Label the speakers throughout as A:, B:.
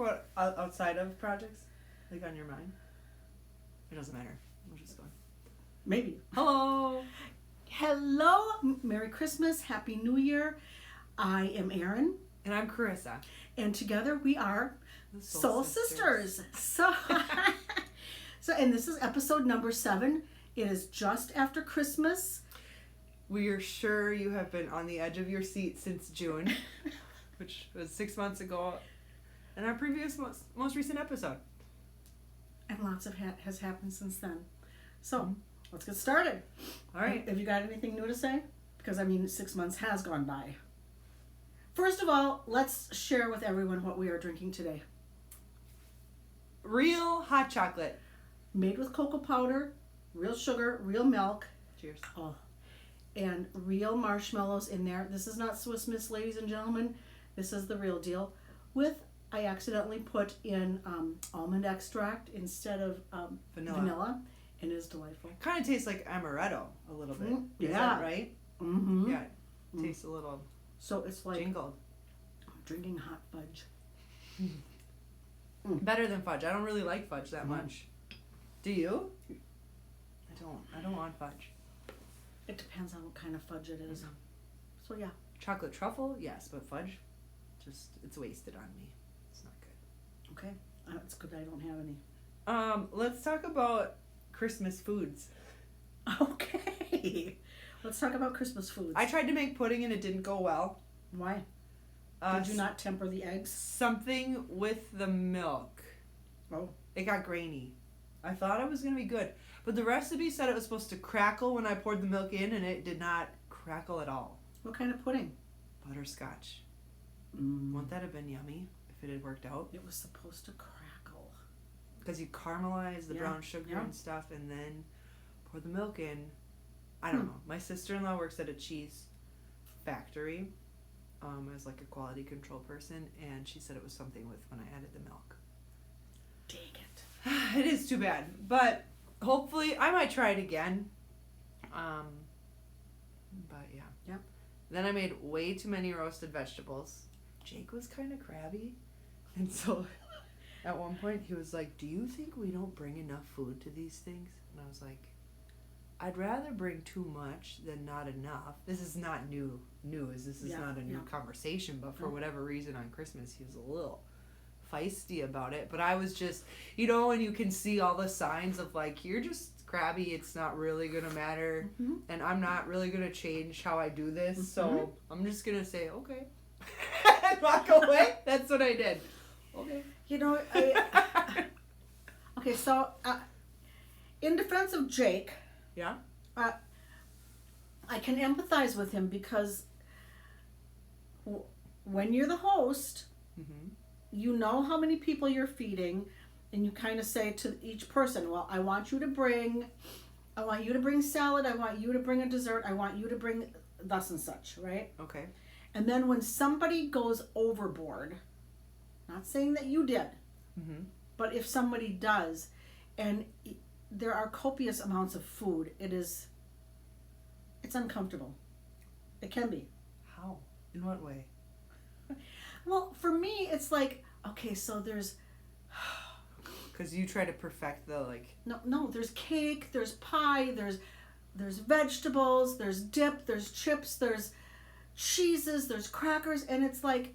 A: What, outside of projects? Like on your mind? It doesn't matter. We'll just go.
B: Maybe.
A: Hello!
B: Hello. Merry Christmas. Happy New Year. I am Erin.
A: And I'm Carissa.
B: And together we are
A: The
B: Soul Sisters. So, and this is episode number 7. It is just after Christmas.
A: We are sure you have been on the edge of your seat since June, which was 6 months ago, in our previous most recent episode.
B: And lots of has happened since then. So, let's get started.
A: All right.
B: Have you got anything new to say? Because, 6 months has gone by. First of all, let's share with everyone what we are drinking today.
A: Real hot chocolate.
B: Made with cocoa powder, real sugar, real milk.
A: Cheers.
B: Oh, and real marshmallows in there. This is not Swiss Miss, ladies and gentlemen. This is the real deal. I accidentally put in almond extract instead of vanilla, and it is delightful.
A: Kind of tastes like amaretto a little bit.
B: Yeah.
A: Is that right?
B: Mm-hmm.
A: Yeah. It tastes a little
B: So it's like
A: jingled.
B: drinking hot fudge.
A: Better than fudge. I don't really like fudge that much. Do you? I don't want fudge.
B: It depends on what kind of fudge it is. So yeah.
A: Chocolate truffle, yes, but fudge, it's wasted on me. It's not good.
B: Okay. It's good I don't have any.
A: Let's talk about Christmas foods.
B: Okay. Let's talk about Christmas foods.
A: I tried to make pudding and it didn't go well.
B: Why? Did you not temper the eggs?
A: Something with the milk.
B: Oh.
A: It got grainy. I thought it was going to be good. But the recipe said it was supposed to crackle when I poured the milk in, and it did not crackle at all.
B: What kind of pudding?
A: Butterscotch. Wouldn't that have been yummy if it had worked out?
B: It was supposed to crackle.
A: Because you caramelize the brown sugar and stuff, and then pour the milk in. I don't know. My sister-in-law works at a cheese factory as like a quality control person, and she said it was something with when I added the milk.
B: Dang it.
A: It is too bad, but hopefully I might try it again. But yeah.
B: Yep.
A: Then I made way too many roasted vegetables. Jake was kind of crabby, and so at one point he was like, "Do you think we don't bring enough food to these things?" And I was like, "I'd rather bring too much than not enough." This is not news. This is not a new conversation, but for whatever reason on Christmas he was a little feisty about it. But I was just, and you can see all the signs of like, you're just crabby, it's not really gonna matter, and I'm not really gonna change how I do this, so I'm just gonna say okay and walk away. That's what I did. Okay.
B: Okay, so in defense of Jake,
A: Yeah.
B: I can empathize with him because when you're the host, you know how many people you're feeding, and you kind of say to each person, well, I want you to bring salad, I want you to bring a dessert, I want you to bring thus and such, right?
A: Okay.
B: And then when somebody goes overboard, not saying that you did, but if somebody does, and there are copious amounts of food, it's uncomfortable. It can be.
A: How? In what way?
B: Well, for me, it's like, okay, so there's...
A: Because you try to perfect the, like...
B: No, there's cake, there's pie, there's vegetables, there's dip, there's chips, there's cheeses, there's crackers, and it's like...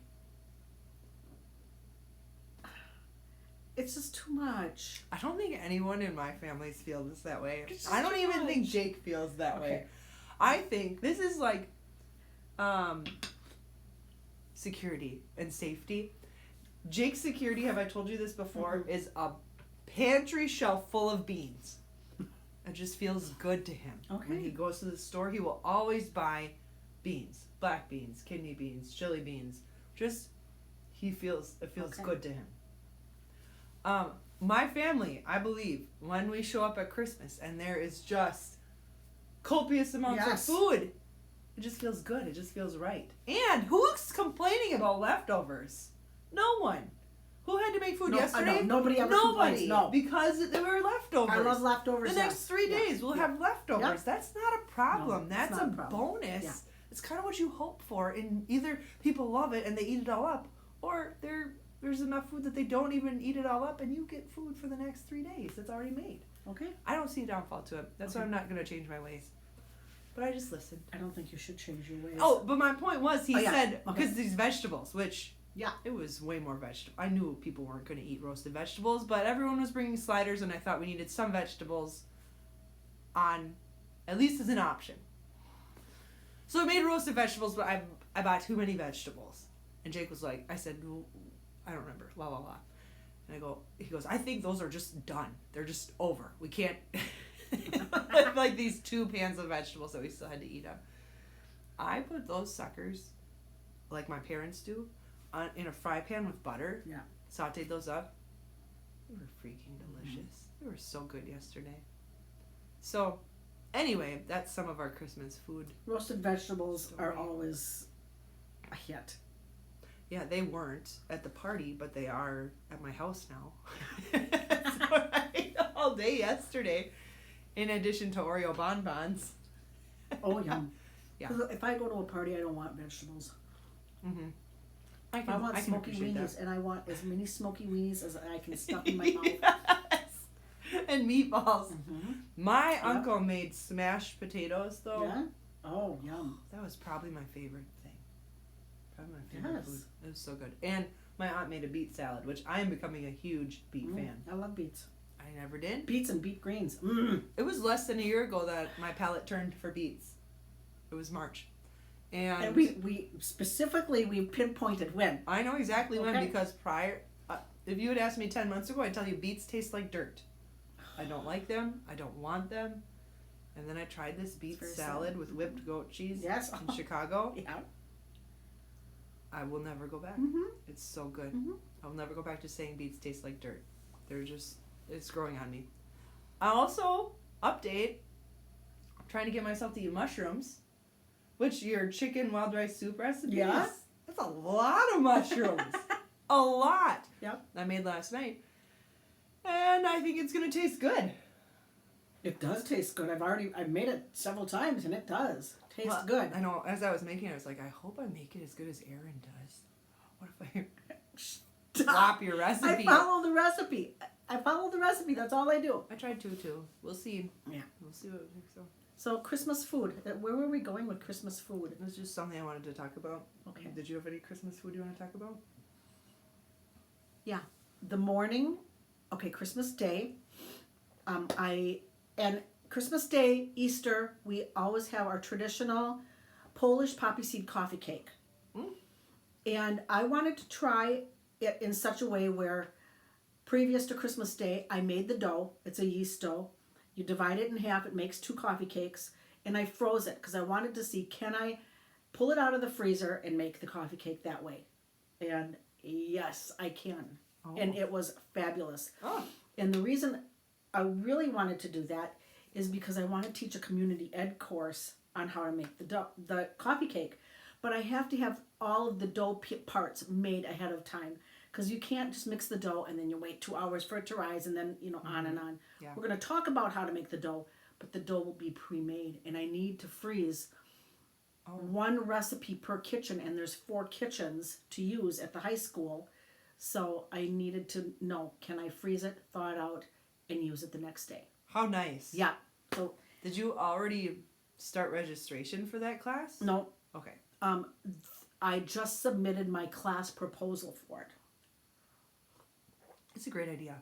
B: It's just too much.
A: I don't think anyone in my family feels that way. I don't even think Jake feels that way. I think this is like security and safety. Jake's security, have I told you this before, is a pantry shelf full of beans. It just feels good to him.
B: Okay.
A: When he goes to the store, he will always buy beans. Black beans, kidney beans, chili beans. It feels good to him. My family, I believe, when we show up at Christmas and there is just copious amounts of food, it just feels good. It just feels right. And who's complaining about leftovers? No one. Who had to make food yesterday?
B: Nobody ever complains. No.
A: Because there were leftovers.
B: I love leftovers.
A: The next 3 days we'll have leftovers.
B: Yep.
A: That's not a problem.
B: No,
A: that's a bonus. It's kind of what you hope for. And either people love it and they eat it all up, or they're there's enough food that they don't even eat it all up, and you get food for the next 3 days that's already made.
B: Okay.
A: I don't see a downfall to it. That's why I'm not going to change my ways. But I just listened.
B: I don't think you should change your ways.
A: Oh, but my point was, he said,
B: Okay.
A: because these vegetables, which,
B: Yeah.
A: it was way more vegetable. I knew people weren't going to eat roasted vegetables, but everyone was bringing sliders, and I thought we needed some vegetables on, at least as an option. So I made roasted vegetables, but I bought too many vegetables. And Jake was like, I said, well, I don't remember, la la la. And he goes, I think those are just done. They're just over. We can't, like these 2 pans of vegetables that we still had to eat up. I put those suckers, like my parents do, in a fry pan with butter.
B: Yeah.
A: Sauteed those up. They were freaking delicious. They were so good yesterday. So, anyway, that's some of our Christmas food.
B: Roasted vegetables
A: So
B: are
A: great.
B: always a hit.
A: Yeah, they weren't at the party, but they are at my house now. So I ate all day yesterday, in addition to Oreo bonbons.
B: Oh, yum.
A: Yeah.
B: 'Cause if I go to a party, I don't want vegetables.
A: Mm-hmm.
B: I want smoky
A: appreciate
B: weenies,
A: that.
B: and I want as many smoky weenies as I can stuff in my mouth.
A: Yes. And meatballs.
B: Mm-hmm.
A: My
B: Yep.
A: uncle made smashed potatoes, though.
B: Yeah? Oh, yum.
A: That was probably my favorite thing. Probably my favorite
B: Yes.
A: food. It was so good. And my aunt made a beet salad, which I am becoming a huge beet fan.
B: I love beets.
A: I never did.
B: Beets and beet greens. Mm.
A: It was less than a year ago that my palate turned for beets. It was March.
B: And we specifically, we pinpointed when.
A: I know exactly when,
B: Okay.
A: because if you had asked me 10 months ago, I'd tell you beets taste like dirt. I don't like them. I don't want them. And then I tried this beet
B: very
A: salad
B: sad.
A: with whipped goat cheese
B: Yes.
A: in Chicago.
B: Yeah.
A: I will never go back.
B: Mm-hmm.
A: It's so good.
B: Mm-hmm.
A: I'll never go back to saying beets taste like dirt. It's growing on me. I also, update, I'm trying to get myself to eat mushrooms, which your chicken wild rice soup recipe
B: Yeah.
A: is, that's a lot of mushrooms. A lot.
B: Yep.
A: I made last night. And I think it's going to taste good.
B: It does taste good. I've made it several times, and it does. Tastes
A: Well,
B: good.
A: I know, as I was making it, I was like, I hope I make it as good as Erin does. What if I flop your
B: I
A: recipe?
B: follow the recipe. I follow the recipe. That's all I do.
A: I tried to too. We'll see.
B: Yeah.
A: We'll see what we so.
B: So Christmas food. Where were we going with Christmas food?
A: It was just something I wanted to talk about.
B: Okay.
A: Did you have any Christmas food you want to talk about?
B: The morning. Okay, Christmas Day. Christmas Day, Easter, we always have our traditional Polish poppy seed coffee cake.
A: Mm.
B: And I wanted to try it in such a way where previous to Christmas Day, I made the dough. It's a yeast dough. You divide it in half, it makes 2 coffee cakes. And I froze it because I wanted to see, can I pull it out of the freezer and make the coffee cake that way? And yes, I can.
A: Oh.
B: And it was fabulous.
A: Oh.
B: And the reason I really wanted to do that is because I want to teach a community ed course on how to make the coffee cake. But I have to have all of the dough parts made ahead of time, because you can't just mix the dough and then you wait 2 hours for it to rise and then, on and on.
A: Yeah.
B: We're going to talk about how to make the dough, but the dough will be pre-made, and I need to freeze one recipe per kitchen, and there's 4 kitchens to use at the high school. So I needed to know, can I freeze it, thaw it out, and use it the next day?
A: How nice.
B: Yeah. So
A: Did you already start registration for that class?
B: no,
A: Okay.
B: I just submitted my class proposal for it.
A: It's a great idea.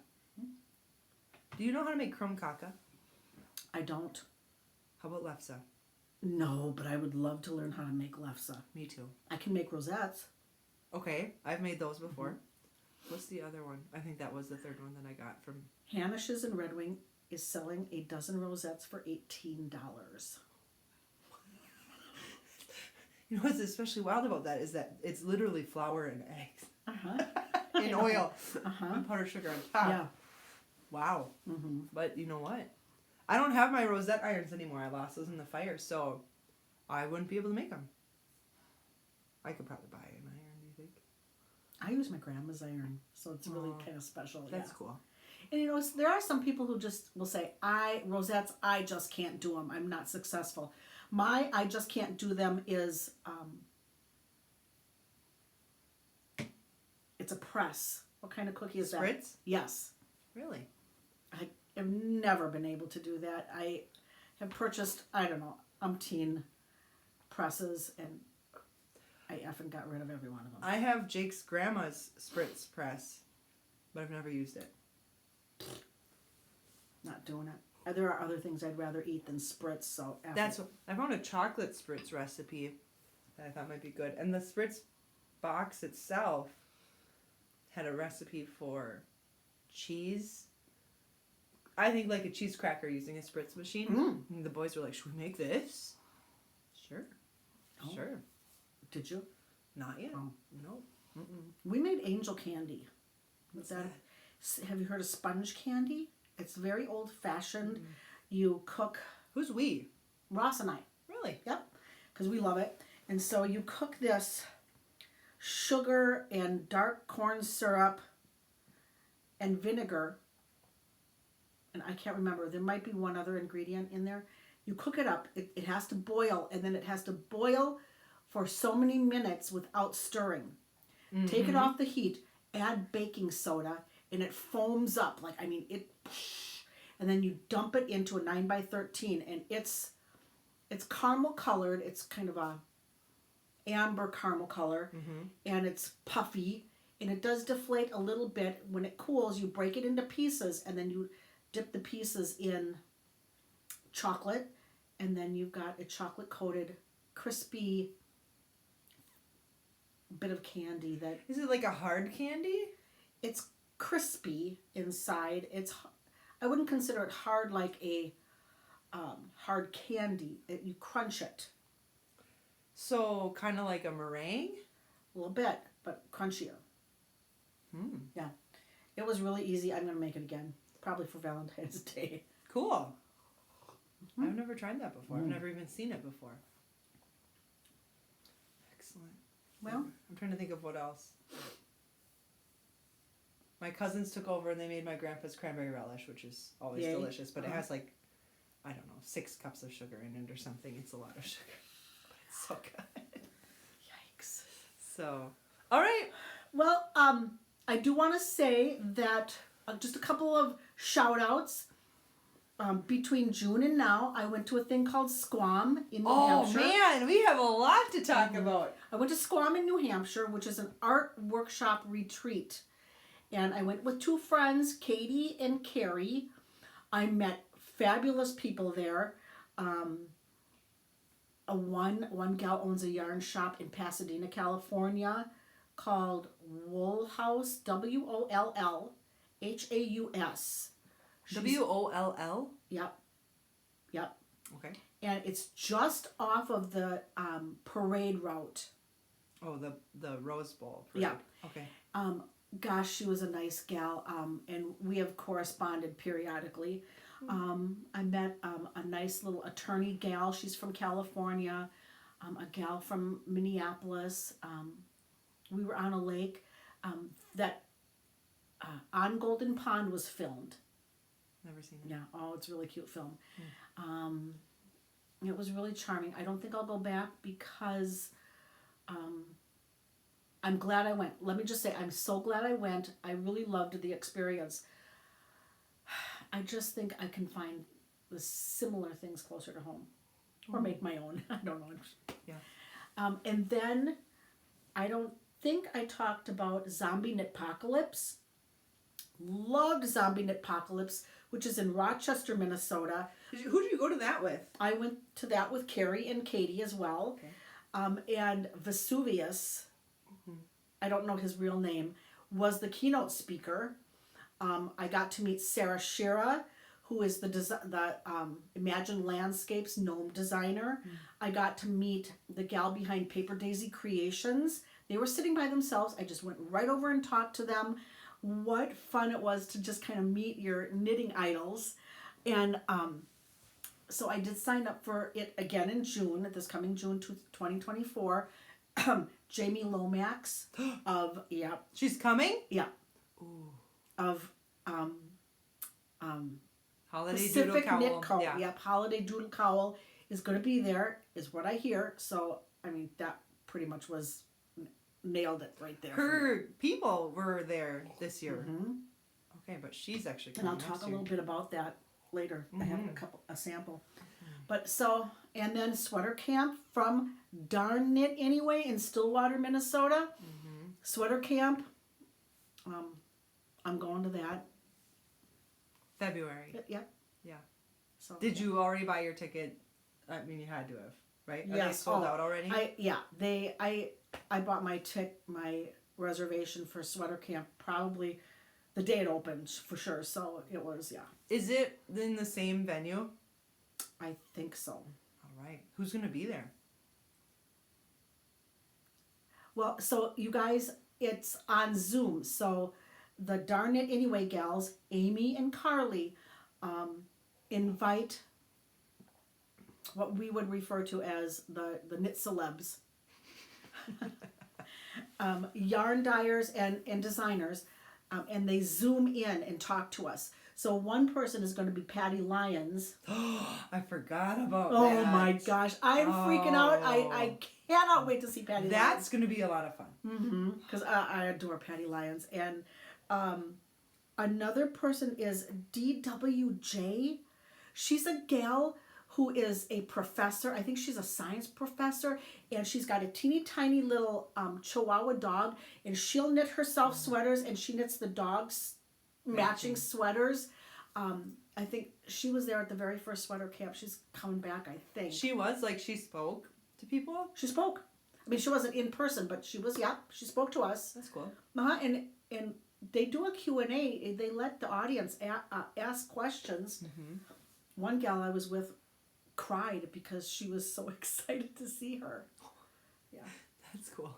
A: Do you know how to make krumkaka?
B: I don't.
A: How about lefse?
B: No, but I would love to learn how to make lefse.
A: Me too.
B: I can make rosettes.
A: Okay, I've made those before. What's the other one? I think that was the third one that I got from...
B: Hanish's in Red Wing is selling a dozen rosettes for $18.
A: You know what's especially wild about that is that it's literally flour and eggs.
B: Uh-huh.
A: In oil.
B: Uh-huh.
A: And powdered sugar on top.
B: Yeah.
A: Wow.
B: Mm-hmm.
A: But you know what? I don't have my rosette irons anymore. I lost those in the fire, so I wouldn't be able to make them. I could probably buy an iron, do you think?
B: I use my grandma's iron, so it's really
A: Aw,
B: kind of special.
A: That's
B: yeah.
A: cool.
B: And there are some people who just will say, rosettes, I just can't do them. I'm not successful. I just can't do them is, It's a press. What kind of cookie is that?
A: Spritz?
B: Yes.
A: Really?
B: I have never been able to do that. I have purchased, I don't know, umpteen presses, and I effing got rid of every one of them.
A: I have Jake's grandma's Spritz press, but I've never used it.
B: Not doing it. There are other things I'd rather eat than Spritz, so
A: That's what I found, a chocolate Spritz recipe that I thought might be good. And the Spritz box itself had a recipe for cheese. I think like a cheese cracker using a Spritz machine. And the boys were like, should we make this? Sure.
B: Oh.
A: Sure.
B: Did you?
A: Not yet.
B: Oh.
A: No.
B: We made angel candy.
A: What's that?
B: Have you heard of sponge candy? It's very old fashioned. You cook.
A: Who's we?
B: Ross and I.
A: Really?
B: Yep. Because we love it. And so you cook this sugar and dark corn syrup and vinegar. And I can't remember. There might be one other ingredient in there. You cook it up. It has to boil. And then it has to boil for so many minutes without stirring. Take it off the heat. Add baking soda. And it foams up. Like, I mean, it... And then you dump it into a 9x13. And it's caramel colored. It's kind of a amber caramel color. And it's puffy. And it does deflate a little bit. When it cools, you break it into pieces. And then you dip the pieces in chocolate. And then you've got a chocolate coated, crispy bit of candy that...
A: Is it like a hard candy?
B: It's crispy inside. I wouldn't consider it hard like a hard candy. You crunch it
A: So kind of like a meringue?
B: a little bit, but crunchier. Yeah. It was really easy. I'm going to make it again. Probably for Valentine's Day.
A: Cool. I've never tried that before. I've never even seen it before. Excellent.
B: Well,
A: I'm trying to think of what else. My cousins took over and they made my grandpa's cranberry relish, which is always
B: Yay.
A: delicious, but it has like, I don't know, 6 cups of sugar in it or something. It's a lot of sugar. But it's so good.
B: yikes.
A: So, all right.
B: Well, I do want to say that just a couple of shout outs. Between June and now, I went to a thing called Squam in New Hampshire.
A: Oh man, we have a lot to talk about.
B: I went to Squam in New Hampshire, which is an art workshop retreat. And I went with 2 friends, Katie and Carrie. I met fabulous people there. One gal owns a yarn shop in Pasadena, California called Wool House, WOLLHAUS.
A: WOLL?
B: Yep.
A: Okay.
B: And it's just off of the parade route.
A: Oh, the Rose Bowl.
B: Yeah.
A: Okay.
B: Gosh, she was a nice gal, and we have corresponded periodically. I met a nice little attorney gal. She's from California. A gal from Minneapolis. We were on a lake that on Golden Pond was filmed.
A: Never seen it.
B: Yeah. Oh, it's a really cute film. It was really charming. I don't think I'll go back because I'm glad I went. Let me just say, I'm so glad I went. I really loved the experience. I just think I can find the similar things closer to home. Or make my own. I don't know.
A: Yeah.
B: And then I don't think I talked about Zombie Knitpocalypse. Loved Zombie Knitpocalypse, which is in Rochester, Minnesota.
A: Who did you go to that with?
B: I went to that with Carrie and Katie as well.
A: Okay.
B: And Vesuvius, I don't know his real name, was the keynote speaker. I got to meet Sarah Shira, who is the Imagine Landscapes gnome designer. I got to meet the gal behind Paper Daisy Creations. They were sitting by themselves. I just went right over and talked to them. What fun it was to just kind of meet your knitting idols. And so I did sign up for it again in June, this coming June 2024. Jamie Lomax of, yeah.
A: She's coming?
B: Yeah.
A: Ooh.
B: Of
A: Holiday
B: Pacific
A: Doodle
B: Knit
A: Cowl.
B: Co.
A: Yeah.
B: Yep, Holiday Doodle Cowl is going to be there, is what I hear. So, I mean, that pretty much was nailed it right there.
A: Her people were there this year.
B: Mm-hmm.
A: Okay, but she's actually
B: And I'll
A: coming
B: talk
A: next
B: a
A: year.
B: little bit about that later. I have a sample.
A: Mm-hmm.
B: But so, and then sweater camp from Darn Knit Anyway in Stillwater, Minnesota.
A: Mm-hmm.
B: Sweater camp. I'm going to that.
A: February.
B: Yep.
A: Yeah.
B: So
A: Did you already buy your ticket? I mean, you had to have, right? Are they
B: Yes.
A: sold out already?
B: I bought my reservation for sweater camp probably the day it opens for sure. So it was
A: Is it in the same venue?
B: I think so.
A: All right. Who's going to be there?
B: Well, so you guys, it's on Zoom. So the Darn It Anyway gals, Amy and Carly, invite what we would refer to as the knit celebs, yarn dyers and designers, and they Zoom in and talk to us. So one person is going to be Patty Lyons.
A: I forgot about that.
B: Oh my gosh, I'm freaking out. I cannot wait to see Patty Lyons.
A: That's going to be a lot of fun.
B: Mm-hmm. Because I adore Patty Lyons. And another person is DWJ. She's a gal who is a professor. I think she's a science professor. And she's got a teeny tiny little Chihuahua dog. And she'll knit herself sweaters. And she knits the dog's matching sweaters. I think she was there at the very first sweater camp. She's coming back, I think.
A: She was, like, she spoke to people?
B: She spoke. I mean, she wasn't in person, but she was, she spoke to us.
A: That's cool.
B: And they do a Q&A. They let the audience ask questions.
A: Mm-hmm.
B: One gal I was with cried because she was so excited to see her. Yeah.
A: That's cool.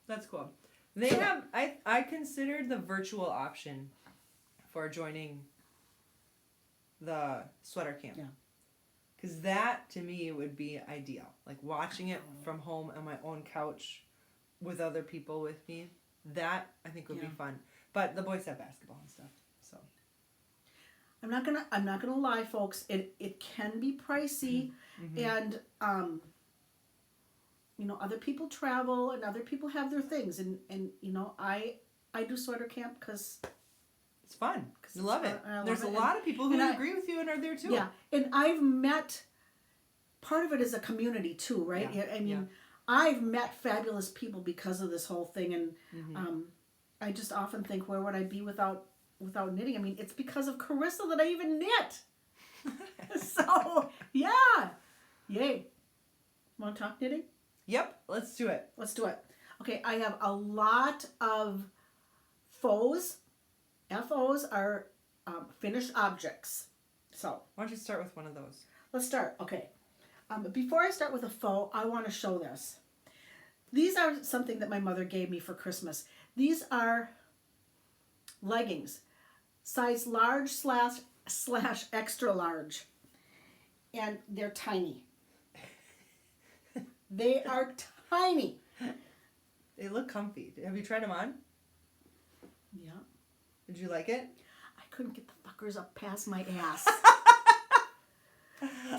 A: That's cool. They have, I considered the virtual option for joining the sweater camp.
B: Yeah.
A: Because that, to me, would be ideal. Like, watching it from home on my own couch with other people with me, that, I think, would be fun. But the boys have basketball and stuff, so.
B: I'm not gonna lie, folks. It can be pricey, and other people travel and other people have their things, and I do sweater camp because
A: it's fun. You love it.
B: I love
A: There's
B: it.
A: a lot of people who
B: and
A: agree with you and are there too.
B: Yeah, and I've met. Part of it is a community too, right?
A: Yeah.
B: I mean, I've met fabulous people because of this whole thing, and I just often think, where would I be without knitting? I mean, it's because of Carissa that I even knit. So yeah, yay! Want to talk knitting?
A: Yep, let's do it.
B: Let's do it. Okay, I have a lot of FOs. FOs are finished objects. So
A: Why don't you start with one of those?
B: let's start. Okay. Before I start with a faux, I want to show this. These are something that my mother gave me for Christmas. These are leggings, size large slash extra large, and they're tiny. They are tiny.
A: They look comfy. Have you tried them on?
B: Yeah.
A: Did you like it?
B: I couldn't get the fuckers up past my ass.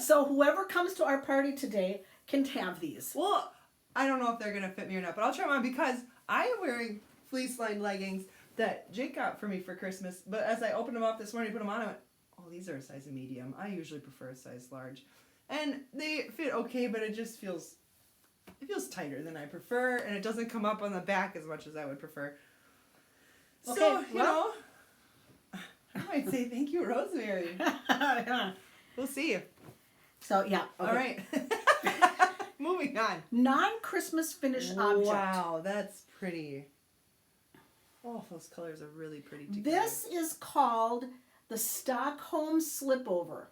B: So whoever comes to our party today can have these.
A: Well, I don't know if they're going to fit me or not, but I'll try them on because I am wearing fleece-lined leggings that Jake got for me for Christmas. But as I opened them up this morning, put them on, I went, oh, these are a size medium. I usually prefer a size large. And they fit okay, but it just feels tighter than I prefer, and it doesn't come up on the back as much as I would prefer.
B: Okay,
A: So, you know, I might say thank you, Rosemary. We'll see.
B: So yeah. Okay.
A: All right. Moving on.
B: Non-Christmas finished object.
A: Wow, that's pretty. Oh, those colors are really pretty together.
B: This is called the Stockholm Slipover.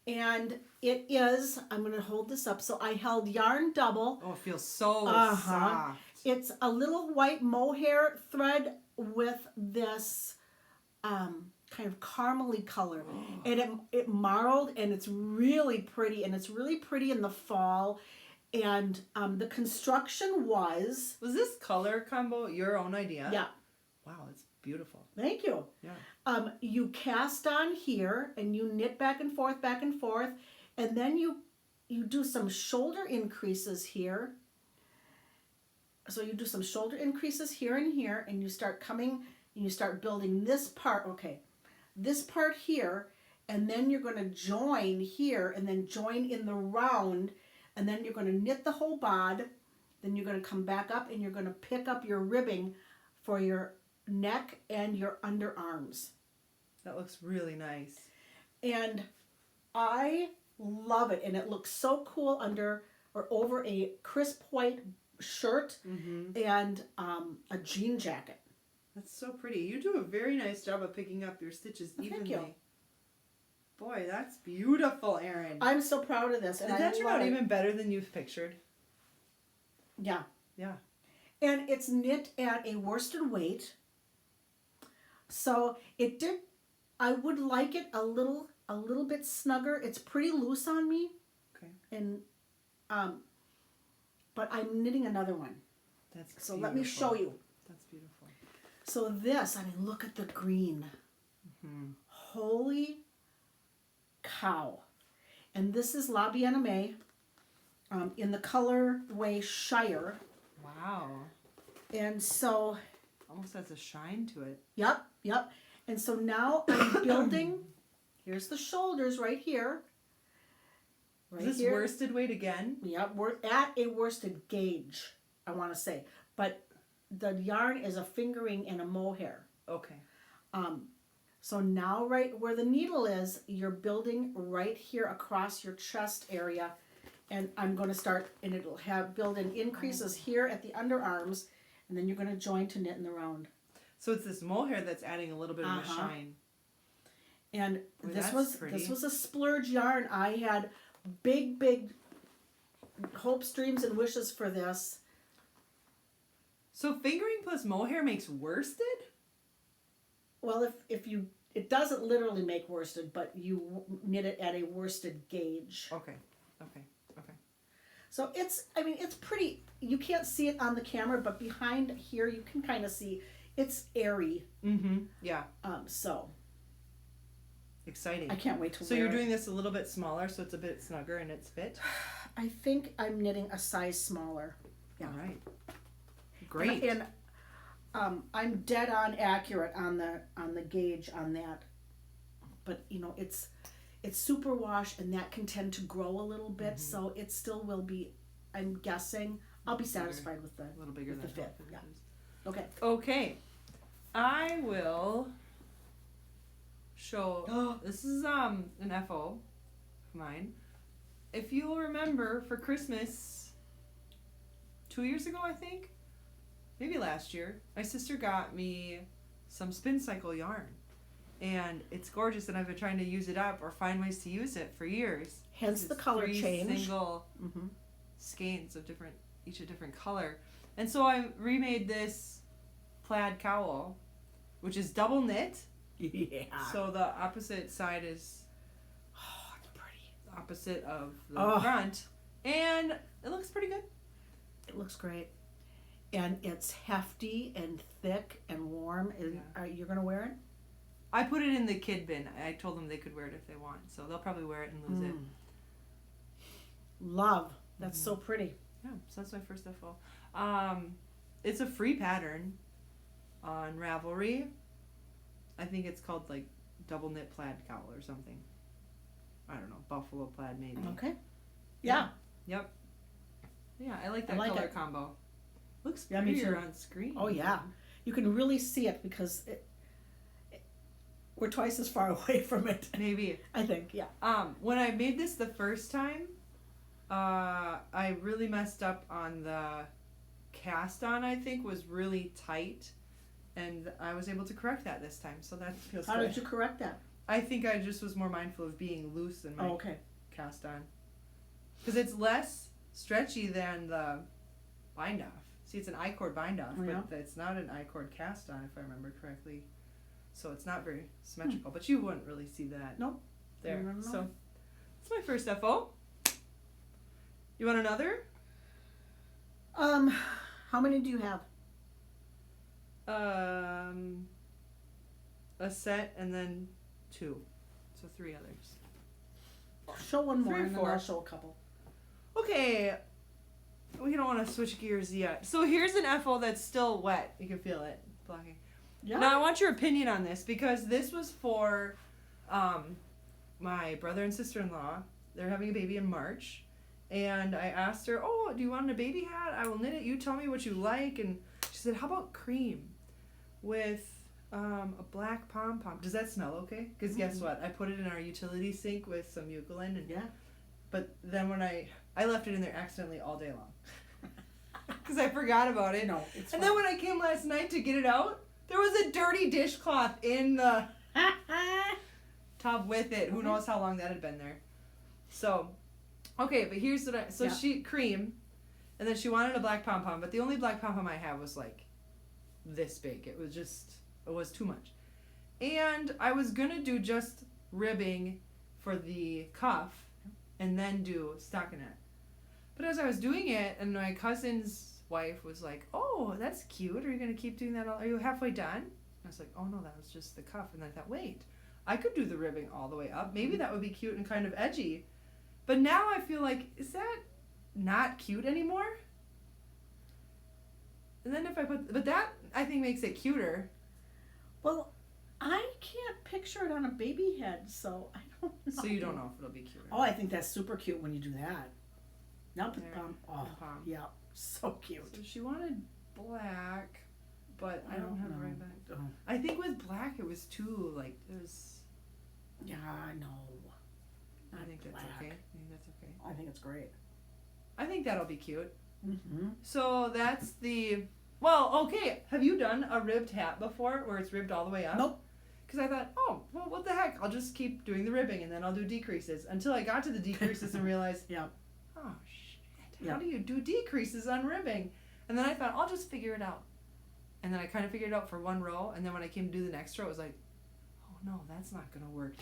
B: And it is, I'm going to hold this up. So I held yarn double.
A: Oh, it feels so soft.
B: It's a little white mohair thread with this kind of caramely color. And it marled, and it's really pretty. And it's really pretty in the fall. And the construction was...
A: Was this color combo your own idea?
B: Yeah.
A: Wow, it's beautiful.
B: Thank you.
A: Yeah.
B: You cast on here, and you knit back and forth, and then you do some shoulder increases here. so you do some shoulder increases here and here, and you start coming and you start building this part. Okay, this part here, and then you're going to join here and then join in the round, and then you're going to knit the whole bod. Then you're going to come back up and you're going to pick up your ribbing for your neck and your underarms.
A: That looks really nice.
B: And I love it, and it looks so cool under or over a crisp white shirt and a jean jacket.
A: That's so pretty. You do a very nice job of picking up your stitches evenly.
B: Thank you.
A: Boy, that's beautiful, Erin.
B: I'm so proud of this.
A: Did that turn out even better than you've pictured?
B: Yeah.
A: Yeah.
B: And it's knit at a worsted weight. So it did, I would like it a little bit snugger. It's pretty loose on me.
A: Okay.
B: And, but I'm knitting another one.
A: That's
B: so
A: beautiful.
B: let me show you.
A: That's beautiful.
B: So this, I mean, look at the green. Holy cow. And this is La Bien-Aimée in the colorway Shire.
A: Wow.
B: And so...
A: almost has a shine to it.
B: Yep. And so now I'm building, here's the shoulders right here.
A: Is this worsted weight again?
B: Yep, we're at a worsted gauge, I want to say. But the yarn is a fingering and a mohair.
A: Okay.
B: So now right where the needle is, you're building right here across your chest area. And I'm going to start, and it'll have build in increases here at the underarms. And then you're going to join to knit in the round.
A: So it's this mohair that's adding a little bit of a shine.
B: And
A: Boy,
B: this
A: pretty.
B: was a splurge yarn. I had big hopes, dreams, and wishes for this.
A: So fingering plus mohair makes worsted?
B: Well, if you, it doesn't literally make worsted, but you knit it at a worsted gauge.
A: Okay.
B: So it's pretty, you can't see it on the camera, but behind here you can kind of see it's airy.
A: Yeah.
B: So.
A: Exciting.
B: I can't wait to
A: So
B: wear
A: you're
B: it.
A: doing this a little bit smaller, so it's a bit snugger in its fit?
B: I think I'm knitting a size smaller. Yeah.
A: All right. Great.
B: And I'm dead on accurate on the gauge on that. But it's superwash, and that can tend to grow a little bit, so it still will be, I'm guessing, I'll be satisfied with the
A: a little bigger
B: with the
A: than
B: fit.
A: half
B: Yeah.
A: inches.
B: Okay.
A: Okay. I will show this is an FO of mine. If you'll remember, for Christmas 2 years ago, I think, maybe last year, my sister got me some Spin Cycle yarn. And it's gorgeous, and I've been trying to use it up or find ways to use it for years.
B: Hence the color change.
A: 3 single skeins of each a different color. And so I remade this plaid cowl, which is double knit.
B: Yeah.
A: So the opposite side is
B: It's pretty.
A: the opposite of the front. And it looks pretty good.
B: It looks great. And it's hefty and thick and warm. Are you going to wear it?
A: I put it in the kid bin. I told them they could wear it if they want. So they'll probably wear it and lose it.
B: Love. That's so pretty.
A: Yeah, so that's my first FO. It's a free pattern on Ravelry. I think it's called like double knit plaid cowl or something. I don't know, buffalo plaid maybe.
B: Okay. Yeah.
A: Yep. Yeah, I like that
B: I like
A: color
B: it.
A: combo. Looks
B: Yeah, me
A: prettier
B: too.
A: on screen.
B: Oh yeah. You can really see it because we're twice as far away from it.
A: Maybe.
B: I think, yeah.
A: When I made this the first time, I really messed up on the cast on. I think was really tight, and I was able to correct that this time. So that feels
B: How
A: good.
B: did you correct that?
A: I think I just was more mindful of being loose in my
B: Oh, okay.
A: cast on, because it's less stretchy than the bind off. See, it's an I-cord bind off,
B: Yeah.
A: but it's not an I-cord cast on, if I remember correctly. So it's not very symmetrical, but you wouldn't really see that.
B: Nope.
A: There.
B: No.
A: So it's my first FO. You want another?
B: How many do you have?
A: A set and then 2, so 3 others.
B: Show one more
A: 3 or
B: and then
A: 4.
B: I'll show a couple.
A: Okay. we don't want to switch gears yet. So here's an FO that's still wet. You can feel it blocking.
B: Yeah.
A: Now I want your opinion on this because this was for my brother and sister-in-law. They're having a baby in March. And I asked her, oh, do you want a baby hat? I will knit it. You tell me what you like. And she said, how about cream with a black pom-pom? Does that smell okay? Because guess what? I put it in our utility sink with some eucalyptus. And
B: Yeah.
A: But then when I left it in there accidentally all day long. Because I forgot about it.
B: No, it's
A: And then when I came last night to get it out, there was a dirty dishcloth in the tub with it. Who knows how long that had been there. So, okay, but here's what she cream, and then she wanted a black pom-pom, but the only black pom-pom I have was like this big. It was too much. And I was going to do just ribbing for the cuff and then do stockinette. But as I was doing it, and my cousin's wife was like, oh, that's cute. Are you going to keep doing that? Are you halfway done? And I was like, oh, no, that was just the cuff. And I thought, wait, I could do the ribbing all the way up. Maybe that would be cute and kind of edgy. But now I feel like, is that not cute anymore? And then but that, I think, makes it cuter.
B: Well, I can't picture it on a baby head, so I don't know.
A: So you don't know if it'll be cute.
B: Oh, I think that's super cute when you do that. Now put the
A: There.
B: pom. Oh,
A: The pom.
B: yeah, so cute.
A: So she wanted black, but I don't have it right back.
B: Oh.
A: I think with black it was too, like, it was...
B: Yeah, I know.
A: I think that's
B: black.
A: okay. I think that's okay.
B: I think it's great.
A: I think that'll be cute.
B: Mm-hmm.
A: So that's the... Well, okay. Have you done a ribbed hat before where it's ribbed all the way up?
B: Nope.
A: Because I thought, oh, well, what the heck? I'll just keep doing the ribbing and then I'll do decreases. Until I got to the decreases and realized,
B: Yeah.
A: oh, shit.
B: Yeah.
A: How do you do decreases on ribbing? And then I thought, I'll just figure it out. And then I kind of figured it out for one row. And then when I came to do the next row, it was like, oh, no, that's not going to work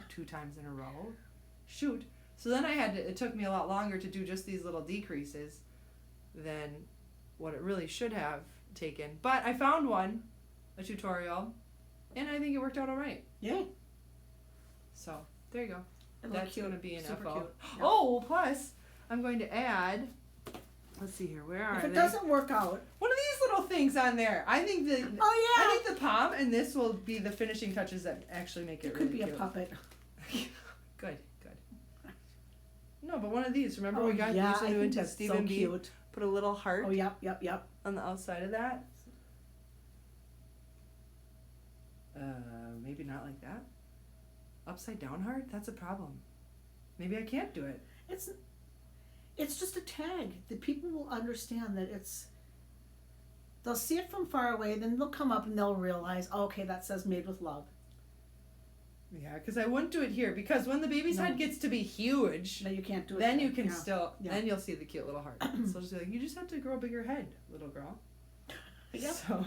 A: two times in a row. Shoot. So then it took me a lot longer to do just these little decreases than what it really should have taken. But I found a tutorial, and I think it worked out all right.
B: Yeah.
A: So there you go.
B: It
A: That's
B: looked cute.
A: going to be an
B: Super
A: FO.
B: cute. Yeah.
A: Oh, plus I'm going to add. Let's see here. Where are
B: If it
A: they?
B: doesn't work out.
A: One of these little things on there. I think
B: Oh
A: I think the palm and this will be the finishing touches that actually make it
B: It
A: really
B: could be
A: cute.
B: a puppet.
A: Good. No, but one of these. Remember
B: Oh,
A: we got
B: yeah,
A: these
B: I
A: into
B: think that's
A: Stephen
B: so
A: B.
B: cute.
A: Put a little heart
B: Oh, yep.
A: on the outside of that. Maybe not like that. Upside down heart? That's a problem. Maybe I can't do it.
B: It's just a tag that people will understand that they'll see it from far away, then they'll come up and they'll realize, oh, okay, that says made with love.
A: Yeah, because I wouldn't do it here because when the baby's head gets to be huge,
B: No, you can't do it.
A: then
B: there.
A: you can
B: Yeah. Yeah.
A: then you'll see the cute little heart. So just be like, you just have to grow a bigger head, little girl.
B: Yep.
A: So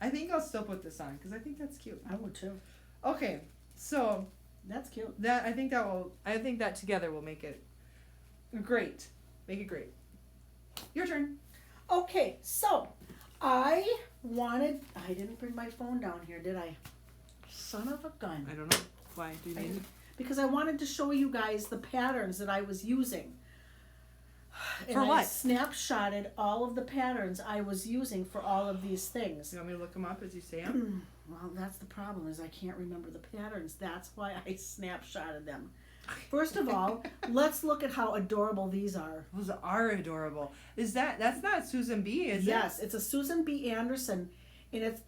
A: I think I'll still put this on because I think that's cute.
B: I would too.
A: Okay, so
B: That's cute.
A: I think that together will make it great. Make it great. Your turn.
B: Okay, so I didn't bring my phone down here, did I? Son of a gun.
A: I don't know why. Do you need it?
B: Because I wanted to show you guys the patterns that I was using. And
A: For
B: I
A: what?
B: snapshotted all of the patterns I was using for all of these things.
A: You want me to look them up as you say them?
B: Well, that's the problem, is I can't remember the patterns. That's why I snapshotted them. First of all, let's look at how adorable these are.
A: Those are adorable. That's not Susan B, is it?
B: Yes, it's a Susan B. Anderson, and it's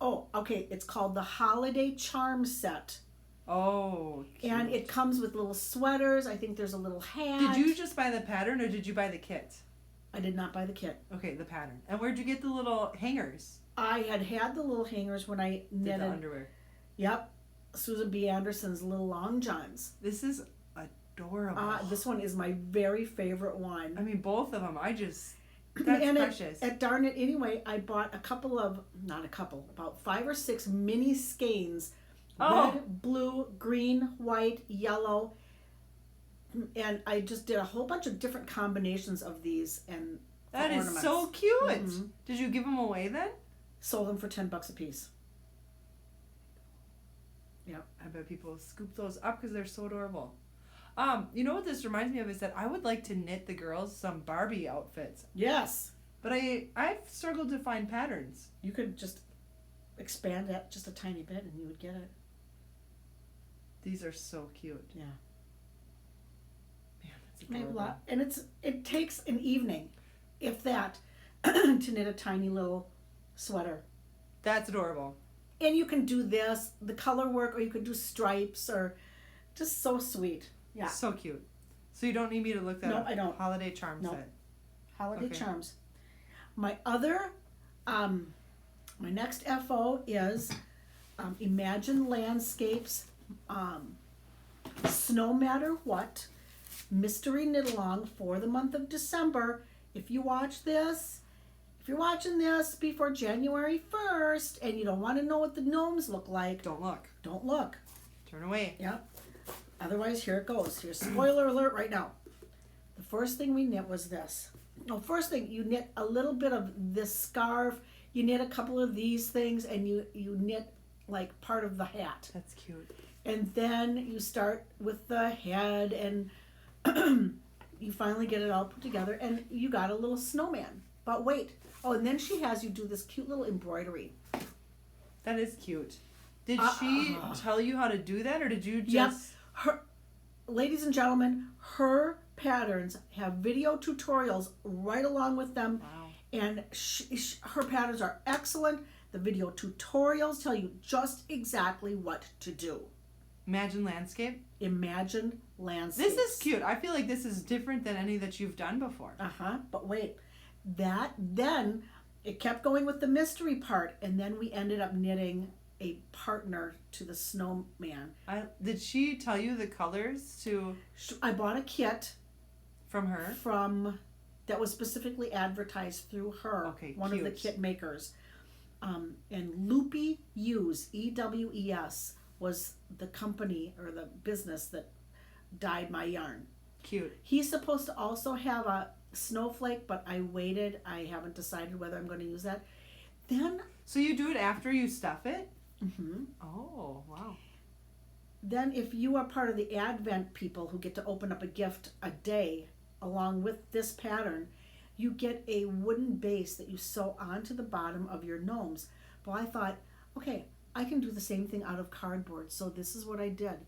B: called the Holiday Charm Set.
A: Oh, cute.
B: And it comes with little sweaters. I think there's a little hat.
A: Did you just buy the pattern or did you buy the kit?
B: I did not buy the kit.
A: Okay, the pattern. And where'd you get the little hangers?
B: I had the little hangers when I
A: Did
B: knitted.
A: the underwear.
B: Yep, Susan B. Anderson's little long johns.
A: This is adorable.
B: This one is my very favorite one.
A: I mean, both of them. That's
B: and
A: precious.
B: at Darn It Anyway, I bought about 5 or 6 mini skeins.
A: Oh.
B: Red, blue, green, white, yellow. And I just did a whole bunch of different combinations of these and
A: That is
B: ornaments.
A: so cute.
B: Mhm.
A: Did you give them away then?
B: Sold them for $10 a piece.
A: I bet people scoop those up because they're so adorable. You know what this reminds me of is that I would like to knit the girls some Barbie outfits,
B: Yes.
A: but I've struggled to find patterns.
B: You could just expand that just a tiny bit and you would get it.
A: These are so cute.
B: Yeah.
A: Man, that's
B: Maybe a
A: adorable.
B: lot. And it takes an evening, if that, to knit a tiny little sweater.
A: That's adorable.
B: And you can do this, the color work, or you could do stripes, or just so sweet. Yeah.
A: So cute. So you don't need me to look that
B: No,
A: up.
B: I don't.
A: Holiday charm
B: No.
A: set.
B: Holiday
A: Okay.
B: charms. My other, my next FO is Imagine Landscapes, Snow Matter What, Mystery Knit Along for the month of December. If you're watching this before January 1st and you don't want to know what the gnomes look like,
A: Don't look.
B: don't look.
A: Turn away.
B: Yep. Otherwise, here it goes. Here's spoiler alert right now. The first thing we knit was this. No, first thing, you knit a little bit of this scarf, you knit a couple of these things, and you knit like part of the hat.
A: That's cute.
B: And then you start with the head, and you finally get it all put together, and you got a little snowman. But wait. Oh, and then she has you do this cute little embroidery.
A: That is cute. Did she tell you how to do that, or did you just?
B: Yep. Her, ladies and gentlemen, her patterns have video tutorials right along with them,
A: Wow.
B: and her patterns are excellent. The video tutorials tell you just exactly what to do.
A: Imagine landscape.
B: Imagine landscape.
A: This is cute. I feel like this is different than any that you've done before.
B: But wait, then it kept going with the mystery part, and then we ended up knitting a partner to the snowman.
A: Did she tell you the colors
B: I bought a kit
A: from her?
B: That was specifically advertised through her,
A: Okay,
B: one of the
A: cute.
B: kit makers. And Loopy Ewes, EWES, was the company or the business that dyed my yarn.
A: Cute.
B: He's supposed to also have a snowflake, but I waited. I haven't decided whether I'm going to use that. Then,
A: So you do it after you stuff it?
B: mhm.
A: Oh, wow.
B: Then if you are part of the Advent people who get to open up a gift a day along with this pattern, you get a wooden base that you sew onto the bottom of your gnomes. Well, I thought, okay, I can do the same thing out of cardboard. So this is what I did.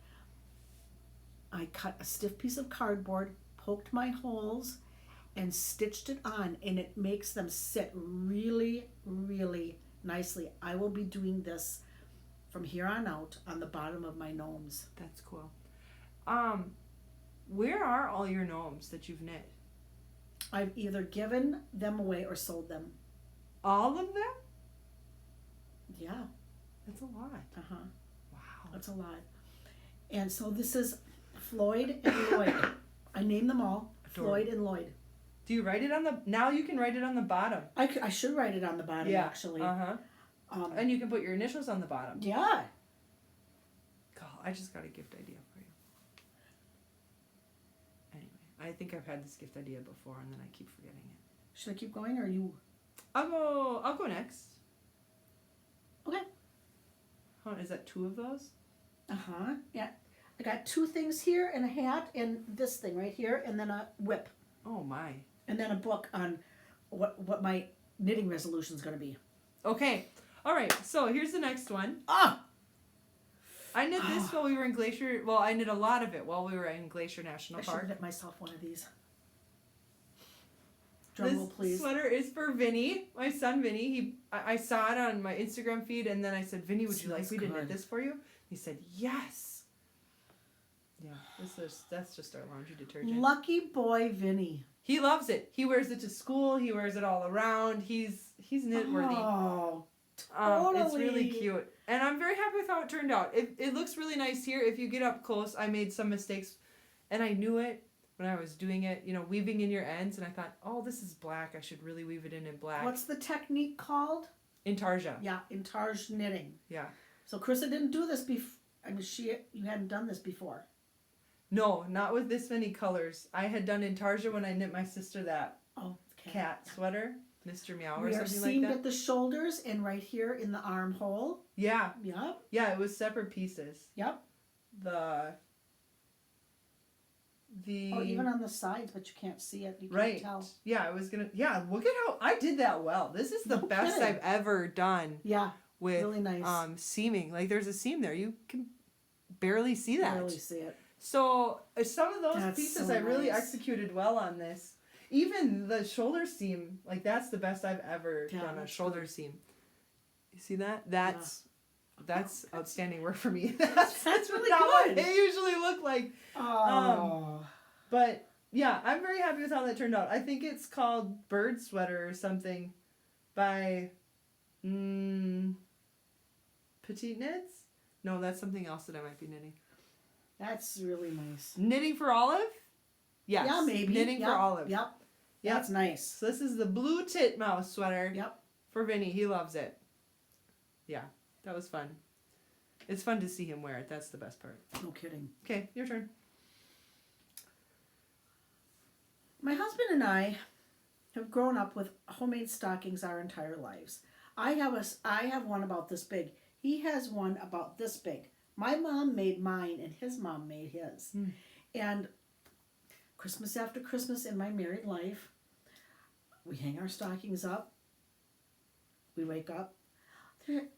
B: I cut a stiff piece of cardboard, poked my holes, and stitched it on, and it makes them sit really, really nicely. I will be doing this from here on out on the bottom of my gnomes.
A: That's cool. Where are all your gnomes that you've knit?
B: I've either given them away or sold them.
A: All of them?
B: Yeah.
A: That's a lot.
B: Uh-huh.
A: Wow.
B: That's a lot. And so this is Floyd and Lloyd. I named them all
A: Adorable.
B: Floyd and Lloyd.
A: Do you write it on the... Now you can write it on the bottom.
B: I should write it on the bottom, actually.
A: Uh-huh. And you can put your initials on the bottom.
B: Yeah.
A: God, I just got a gift idea for you. Anyway, I think I've had this gift idea before, and then I keep forgetting it.
B: Should I keep going, or you?
A: I'll go next.
B: Okay.
A: Huh, is that 2 of those?
B: Uh-huh. Yeah. I got 2 things here, and a hat, and this thing right here, and then a whip.
A: Oh my.
B: And then a book on what my knitting resolution is going to be.
A: Okay. All right. So here's the next one.
B: Ah!
A: I knit this while we were in Glacier. Well, I knit a lot of it while we were in Glacier National
B: I should
A: Park.
B: knit myself one of these. Drum roll,
A: This
B: please.
A: sweater is for Vinny, my son Vinny. I saw it on my Instagram feed, and then I said, Vinny, would you like
B: Smells
A: me to knit
B: good.
A: this for you? He said, yes. Yeah, that's just our laundry detergent.
B: Lucky boy, Vinny.
A: He loves it. He wears it to school. He wears it all around. He's knit worthy.
B: Oh,
A: It's really
B: totally.
A: cute, and I'm very happy with how it turned out. It looks really nice here. If you get up close, I made some mistakes, and I knew it when I was doing it. You know, weaving in your ends, and I thought, oh, this is black. I should really weave it in black.
B: What's the technique called?
A: Intarsia.
B: Yeah, intarge knitting.
A: Yeah.
B: So Krista didn't do this before. I mean, you hadn't done this before.
A: No, not with this many colors. I had done Intarsia when I knit my sister that
B: Oh, okay.
A: cat sweater, Mr. Meow or
B: We are
A: something like
B: seamed
A: that.
B: at the shoulders and right here in the armhole.
A: Yeah,
B: Yep,
A: yeah, it was separate pieces.
B: yep.
A: The the
B: Oh, even on the sides, but you can't see it. You can't
A: right.
B: tell.
A: Yeah, I was gonna. Yeah, look at how I did that well. This is the
B: No
A: best
B: kidding.
A: I've ever done
B: Yeah,
A: with
B: really nice.
A: seaming. Like there's a seam there. You can barely see that.
B: Barely see it.
A: So some of those
B: That's
A: pieces
B: so
A: I really
B: nice.
A: executed well on this. Even the shoulder seam, like that's the best I've ever
B: Yeah,
A: done a
B: that's
A: shoulder
B: good.
A: seam. You see that? That's outstanding work for me. that's
B: really
A: not
B: good.
A: what they usually look like.
B: Oh.
A: But yeah, I'm very happy with how that turned out. I think it's called Bird Sweater or something by Petite Knits? No, that's something else that I might be knitting.
B: That's really nice.
A: Knitting for Olive? Yes.
B: Yeah, maybe.
A: Knitting for Olive.
B: Yep.
A: Yep.
B: That's nice.
A: So this is the blue titmouse sweater
B: Yep.
A: for Vinny. He loves it. Yeah, that was fun. It's fun to see him wear it. That's the best part.
B: No kidding.
A: Okay, your turn.
B: My husband and I have grown up with homemade stockings our entire lives. I have one about this big. He has one about this big. My mom made mine and his mom made his.
A: Mm.
B: And Christmas after Christmas in my married life, we hang our stockings up. We wake up.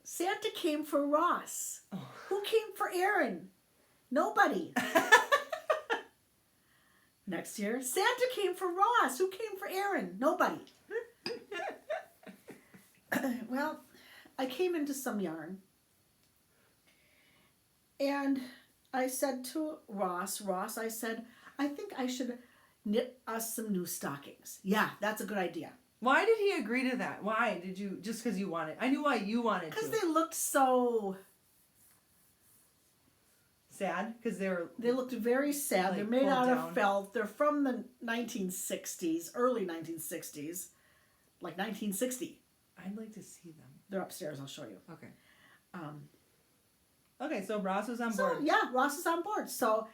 B: Santa came for Ross.
A: Oh.
B: Who came for Aaron? Nobody. Next year, Santa came for Ross. Who came for Aaron? Nobody. Well, I came into some yarn. And I said to Ross, I said, I think I should knit us some new stockings. Yeah, that's a good idea.
A: Why did he agree to that? Why did you, just because you wanted? I knew why you wanted to.
B: Because they looked so...
A: Sad? Because
B: They looked very sad.
A: Like
B: They're made
A: pulled
B: out
A: down.
B: of felt. They're from the 1960s, early 1960s. Like 1960.
A: I'd like to see them.
B: They're upstairs, I'll show you.
A: Okay.
B: Um,
A: Okay, so Ross was on
B: so,
A: board.
B: yeah, Ross is on board. So,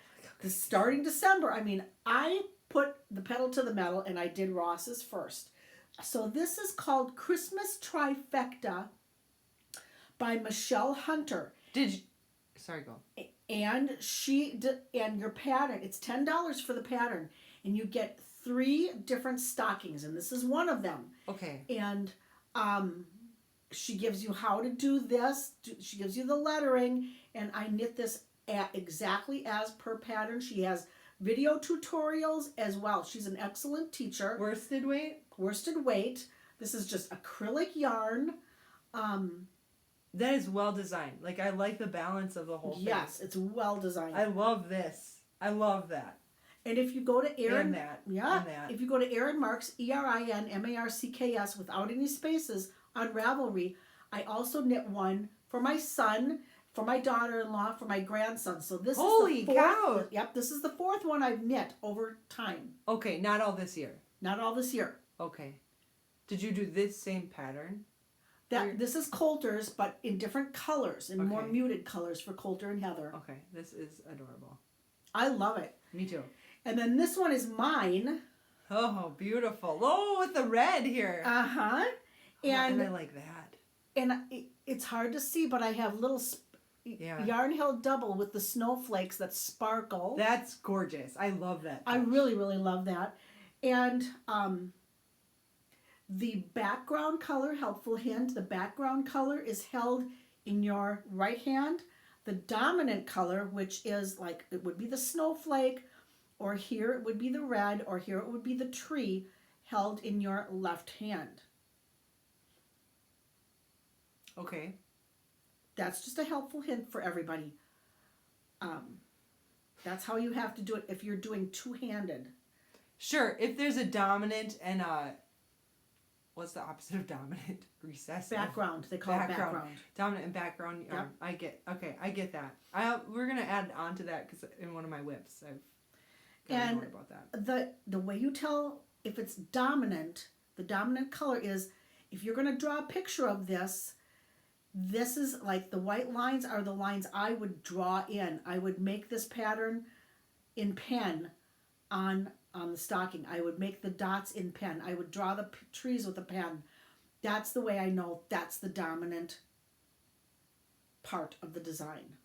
B: starting December, I mean, I put the pedal to the metal and I did Ross's first. So, this is called Christmas Trifecta by Michelle Hunter.
A: Did you... Sorry, go.
B: And and your pattern, it's $10 for the pattern. And you get 3 different stockings. And this is one of them.
A: Okay.
B: And she gives you how to do this. She gives you the lettering, and I knit this exactly as per pattern. She has video tutorials as well. She's an excellent teacher.
A: Worsted weight?
B: Worsted weight. This is just acrylic yarn.
A: That is well designed. Like, I like the balance of the whole thing.
B: Yes, it's well designed.
A: I love this. I love that.
B: And if you go to Erin,
A: And that.
B: yeah,
A: And that.
B: if you go to Erin Marks, ErinMarcks, without any spaces on Ravelry, I also knit one for my son, for my daughter-in-law, for my grandson. So this
A: Holy
B: is the 4th.
A: cow.
B: Yep, this is the 4th one I've knit over time.
A: Okay, not all this year.
B: Not all this year.
A: Okay. Did you do this same pattern?
B: This is Coulter's, but in different colors, in more
A: Okay.
B: muted colors for Coulter and Heather.
A: Okay, this is adorable.
B: I love it.
A: Me too.
B: And then this one is mine.
A: Oh, beautiful. Oh, with the red here.
B: Uh-huh.
A: And I like that.
B: And it's hard to see, but I have little
A: Yeah.
B: yarn held double with the snowflakes that sparkle.
A: That's gorgeous. I love that.
B: I really, really love that. And the background color, helpful hint, the background color is held in your right hand. The dominant color, which is like, it would be the snowflake, or here it would be the red, or here it would be the tree, held in your left hand.
A: Okay.
B: That's just a helpful hint for everybody. That's how you have to do it if you're doing two-handed.
A: Sure, if there's a dominant and a... What's the opposite of dominant? Recessive.
B: Background. They call it background.
A: Dominant and background.
B: Yep.
A: I get that. We're going to add on to that because in one of my whips, I've got to
B: And
A: know about that.
B: the way you tell if it's dominant, the dominant color is, if you're going to draw a picture of this is like the white lines are the lines I would draw in. I would make this pattern in pen on the stocking. I would make the dots in pen. I would draw the trees with a pen. That's the way I know that's the dominant part of the design.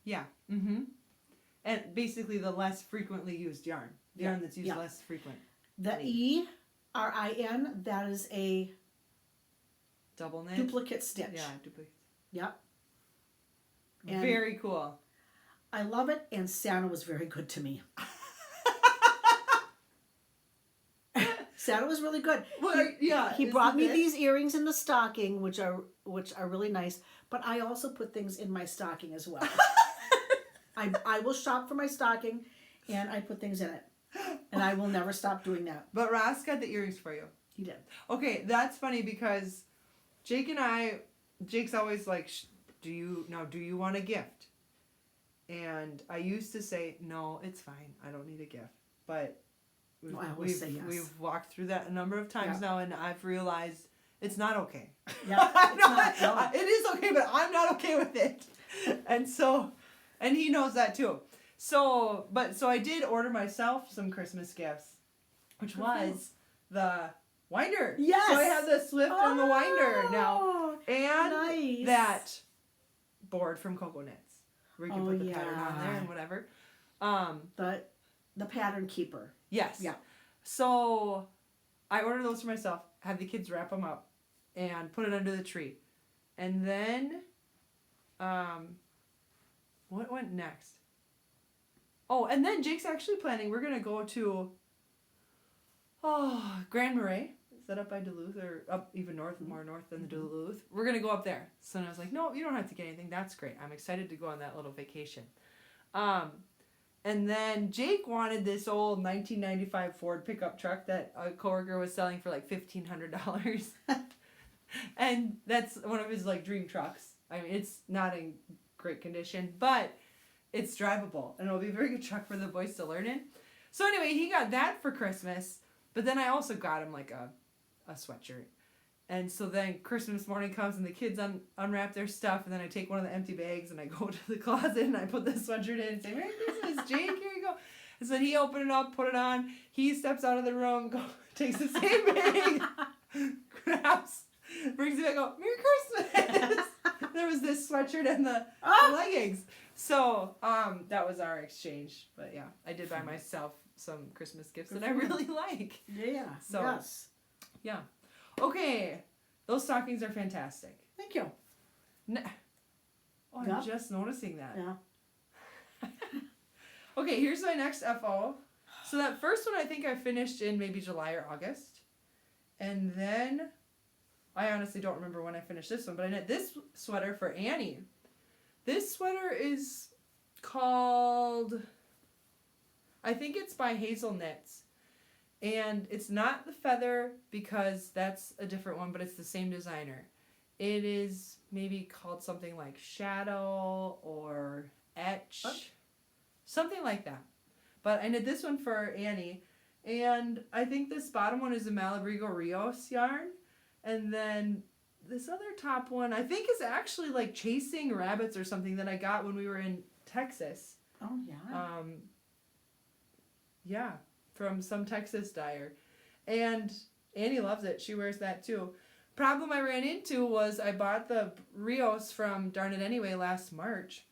A: Yeah. Mm-hmm. And basically the less frequently used yarn. The yarn that's used less frequent.
B: The ERIN, that is a
A: double knit.
B: Duplicate stitch.
A: Yeah, duplicate.
B: Yep.
A: And very cool.
B: I love it, and Santa was very good to me. Santa was really good.
A: Well,
B: he brought me these earrings in the stocking, which are really nice. But I also put things in my stocking as well. I will shop for my stocking, and I put things in it, and I will never stop doing that.
A: But Ross got the earrings for you.
B: He did.
A: Okay, that's funny because Jake's always like, do you want a gift? And I used to say, no, it's fine. I don't need a gift. But we've walked through that a number of times now, and I've realized it's not okay.
B: Yeah,
A: it is okay, but I'm not okay with it. And he knows that too. So I did order myself some Christmas gifts, which was the winder.
B: Yes.
A: So I have the Swift and the winder now. And that board from Coco Knits, where you can put the pattern on there and whatever.
B: The pattern keeper.
A: Yes.
B: Yeah.
A: So I ordered those for myself, had the kids wrap them up, and put it under the tree. And then, what went next? Oh, and then Jake's actually planning, we're going to go to, Grand Marais. Is that up by Duluth or up even more north than the Duluth? We're going to go up there. So I was like, no, you don't have to get anything. That's great. I'm excited to go on that little vacation. And then Jake wanted this old 1995 Ford pickup truck that a coworker was selling for like $1,500. And that's one of his like dream trucks. I mean, it's not in great condition, but it's drivable and it'll be a very good truck for the boys to learn in. So anyway, he got that for Christmas, but then I also got him like a sweatshirt. And so then Christmas morning comes and the kids unwrap their stuff, and then I take one of the empty bags and I go to the closet and I put the sweatshirt in and say, Merry Christmas, Jake, here you go. And so he opened it up, put it on, he steps out of the room, takes the same bag, grabs, brings it back, go, Merry Christmas. There was this sweatshirt and the leggings. So that was our exchange. But yeah, I did buy myself some Christmas gifts that I really like.
B: Yeah.
A: So,
B: yes.
A: Yeah. Okay, those stockings are fantastic.
B: Thank you.
A: I'm just noticing that.
B: Yeah.
A: Okay, here's my next FO. So that first one I think I finished in maybe July or August. And then, I honestly don't remember when I finished this one, but I knit this sweater for Annie. This sweater is called, I think it's by Hazel Knits. And it's not the feather because that's a different one, but it's the same designer. It is maybe called something like Shadow or Etch. Something like that. But I knit this one for Annie. And I think this bottom one is a Malabrigo Rios yarn. And then this other top one I think is actually like Chasing Rabbits or something that I got when we were in Texas.
B: Oh, yeah.
A: Yeah. From some Texas dyer. And Annie loves it. She wears that too. Problem I ran into was I bought the Rios from Darn It Anyway last March.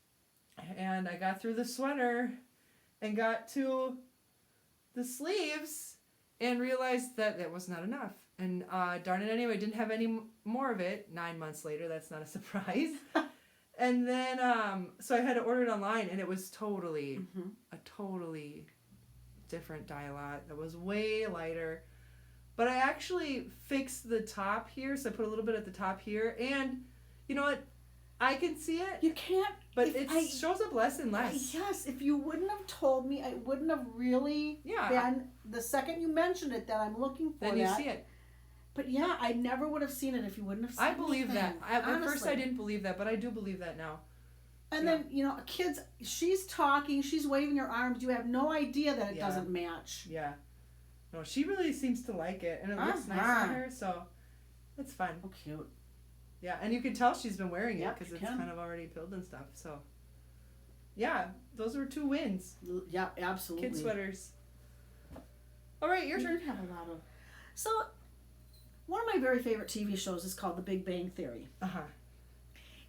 A: And I got through the sweater and got to the sleeves and realized that it was not enough. And Darn It Anyway didn't have any more of it 9 months later. That's not a surprise. And then, so I had to order it online, and it was totally different dye lot that was way lighter. But I actually fixed the top here, so I put a little bit at the top here, and you know what? I can see it.
B: You can't.
A: But it shows up less and less.
B: Yes, if you wouldn't have told me, I wouldn't have really been, the second you mentioned it, that I'm looking for
A: then you see it.
B: But yeah, I never would have seen it if you wouldn't have seen it.
A: I believe that. At first I didn't believe that, but I do believe that now.
B: And then, you know, kids, she's talking, she's waving her arms. You have no idea that it doesn't match.
A: Yeah. No, she really seems to like it, and it looks nice on her, so it's fun.
B: Oh, cute.
A: Yeah, and you can tell she's been wearing it because it's kind of already peeled and stuff. So, yeah, those were 2 wins.
B: Yeah, absolutely.
A: Kid sweaters. All right, your turn.
B: Have a lot of. So, one of my very favorite TV shows is called The Big Bang Theory.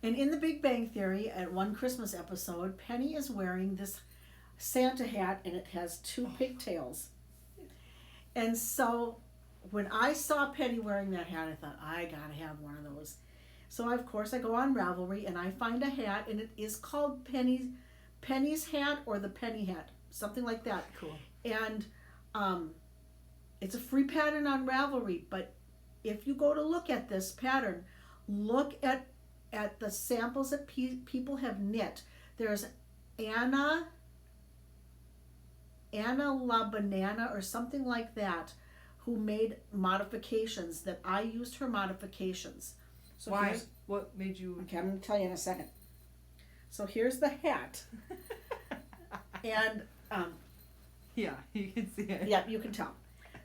B: And in The Big Bang Theory, at one Christmas episode, Penny is wearing this Santa hat, and it has two pigtails. And so when I saw Penny wearing that hat, I thought, I gotta have one of those. So of course I go on Ravelry and I find a hat, and it is called Penny's hat or the Penny hat, something like that.
A: Cool.
B: And it's a free pattern on Ravelry, but if you go to look at this pattern, look at the samples that people have knit. There's Anna La Banana or something like that, who made modifications that I used her modifications. So
A: Why? What made you?
B: Okay, I'm going to tell you in a second. So here's the hat. And
A: Yeah, you can see it.
B: yeah, you can tell.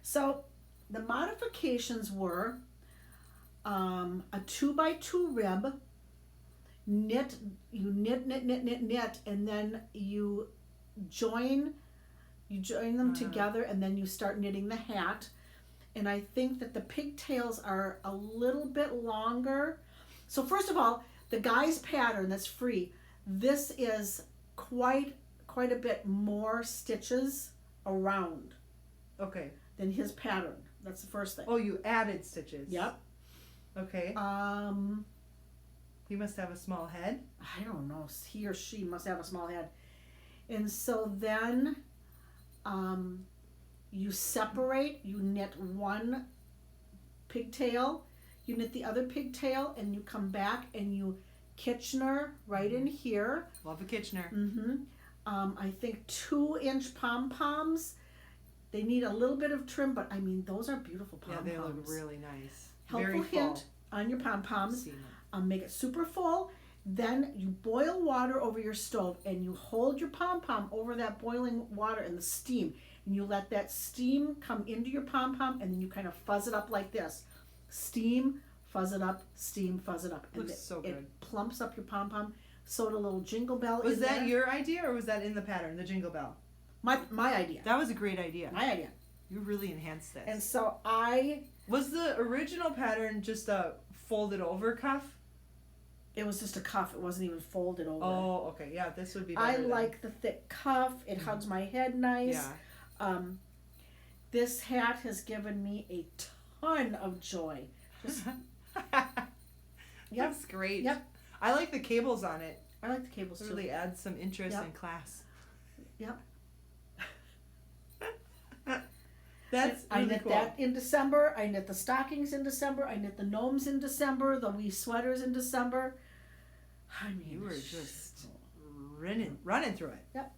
B: So the modifications were a 2x2 rib, knit, and then you join them together, and then you start knitting the hat. And I think that the pigtails are a little bit longer. So first of all, the guy's pattern that's free, this is quite a bit more stitches around
A: Okay.
B: than his pattern. That's the first thing.
A: Oh, you added stitches.
B: Yep.
A: Okay. He must have a small head.
B: I don't know. He or she must have a small head. And so then you separate, you knit one pigtail, you knit the other pigtail, and you come back and you Kitchener right in here.
A: Love a Kitchener.
B: Mm-hmm. I think 2-inch pom-poms. They need a little bit of trim, but I mean, those are beautiful pom-poms.
A: Yeah, they look really nice.
B: Helpful
A: Very full.
B: hint on your pom-poms.
A: Seen them.
B: Make it super full. Then you boil water over your stove, and you hold your pom-pom over that boiling water and the steam, and you let that steam come into your pom-pom, and then you kind of fuzz it up like this. Steam, fuzz it up, steam, fuzz it up. And
A: Looks so good.
B: It plumps up your pom-pom. Sewed a little jingle bell
A: Was
B: in
A: that
B: there.
A: your idea, or was that in the pattern, the jingle bell?
B: My idea.
A: That was a great idea.
B: My idea.
A: You really enhanced this.
B: And so I...
A: Was the original pattern just a folded over cuff?
B: It was just a cuff. It wasn't even folded over.
A: Oh, okay. Yeah, this would be better
B: I
A: then.
B: like the thick cuff. It hugs my head nice.
A: Yeah.
B: This hat has given me a ton of joy. Just,
A: That's great.
B: Yep.
A: I like the cables on it.
B: I like the cables
A: It
B: too.
A: really adds some interest
B: Yep.
A: and class.
B: Yep.
A: That's
B: I
A: really
B: knit
A: cool.
B: that in December. I knit the stockings in December. I knit the gnomes in December. The wee sweaters in December. I mean,
A: You were just running through it.
B: Yep.